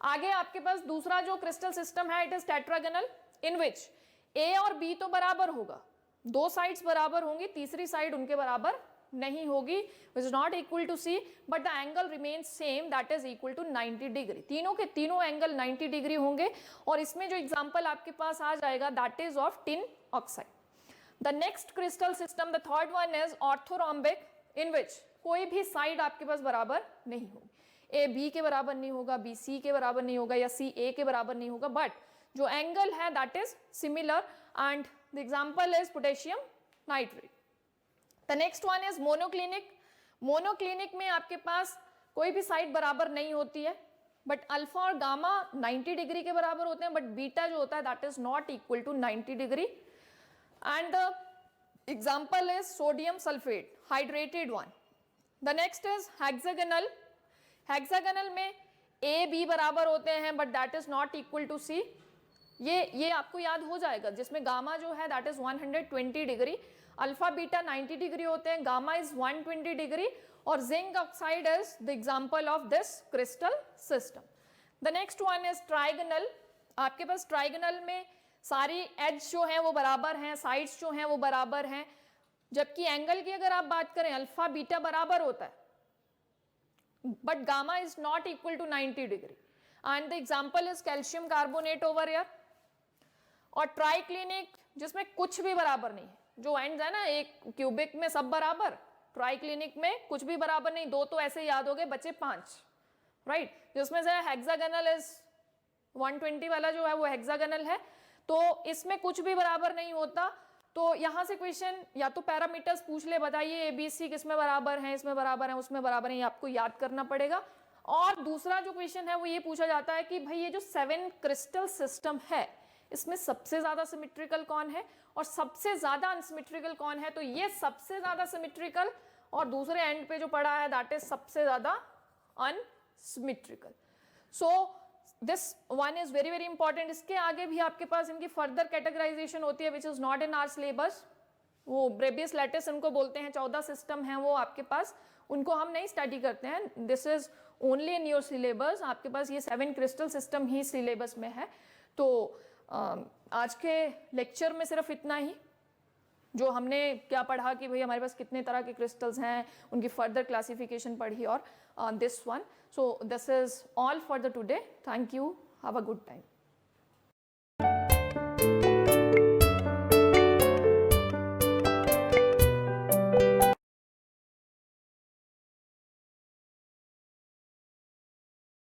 आगे आपके पास दूसरा जो क्रिस्टल सिस्टम है, it is tetragonal, in which A और B तो बराबर होगा, 2 साइड्स बराबर होंगी, तीसरी साइड उनके बराबर नहीं होगी, which is not equal to C, but the angle remains same, that is equal to 90 degree. तीनों के तीनों एंगल 90 डिग्री होंगे। और इसमें जो एग्जांपल आपके पास आ जाएगा, that is of tin oxide। The next crystal system, the third one is orthorhombic, in which कोई भी साइड आपके पास बराबर नहीं होगी, A B के बराबर नहीं होगा, B C के बराबर नहीं होगा, या C A के बराबर नहीं होगा, बट जो एंगल है that is similar, and the example is potassium nitrate। The next one is monoclinic। monoclinic में आपके पास कोई भी साइड बराबर नहीं होती है, बट अल्फा और गामा 90 डिग्री के बराबर होते हैं, बट बीटा जो होता है that is not equal to 90 degree. And the example is sodium sulphate, hydrated one. The next is hexagonal. Hexagonal में A B बराबर होते हैं, but that is not equal to C। ये आपको याद हो जाएगा, जिसमें गामा जो है that is 120 degree, alpha beta 90 degree होते हैं, गामा इज 120 डिग्री, और zinc oxide is the example of this crystal system. The next one is trigonal. आपके पास ट्राइगोनल में सारी एज जो है वो बराबर हैं, साइड्स जो हैं वो बराबर हैं, जबकि एंगल की अगर आप बात करें अल्फा बीटा बराबर होता है, but gamma is not equal to 90 degree, and the example is calcium carbonate over here. और ट्राइक्लिनिक जिसमें कुछ भी बराबर नहीं है, जो एंड्स है ना, एक क्यूबिक में सब बराबर, ट्राइक्लिनिक में कुछ भी बराबर नहीं, दो तो ऐसे याद हो गए, बचे 5, राइट। जिसमें से हेक्सागोनल इज 120 वाला जो है वो हेक्सागोनल है, तो इसमें कुछ भी बराबर नहीं होता। तो यहां से क्वेश्चन या तो पैरामीटर्स पूछ ले, बताइए ABC किस में बराबर है, इसमें बराबर है, उसमें बराबर है, ये आपको याद करना पड़ेगा। और दूसरा जो क्वेश्चन है वो ये पूछा जाता है कि भाई ये जो 7 क्रिस्टल सिस्टम है, इसमें सबसे ज्यादा सिमेट्रिकल कौन है और सबसे ज्यादा अनसिमेट्रिकल कौन है। तो ये सबसे ज्यादा सिमेट्रिकल और दूसरे एंड पे जो पड़ा है दैट इज सबसे ज्यादा unsymmetrical. So this one is very very important. इसके आगे भी आपके पास इनकी फर्दर कैटेगराइजेशन होती है which is not in our syllabus. वो ब्रेबियस लैटिस उनको बोलते हैं, 14 सिस्टम हैं वो आपके पास, उनको हम नहीं स्टडी करते हैं। This is only in your syllabus, आपके पास ये 7 क्रिस्टल सिस्टम ही सिलेबस में है। तो आज के लेक्चर में सिर्फ इतना ही, जो हमने क्या पढ़ा कि भाई हमारे पास कितने तरह के क्रिस्टल्स हैं, उनकी फर्दर क्लासिफिकेशन पढ़ी, और this one. So this is all for the today. Thank you, have a good time.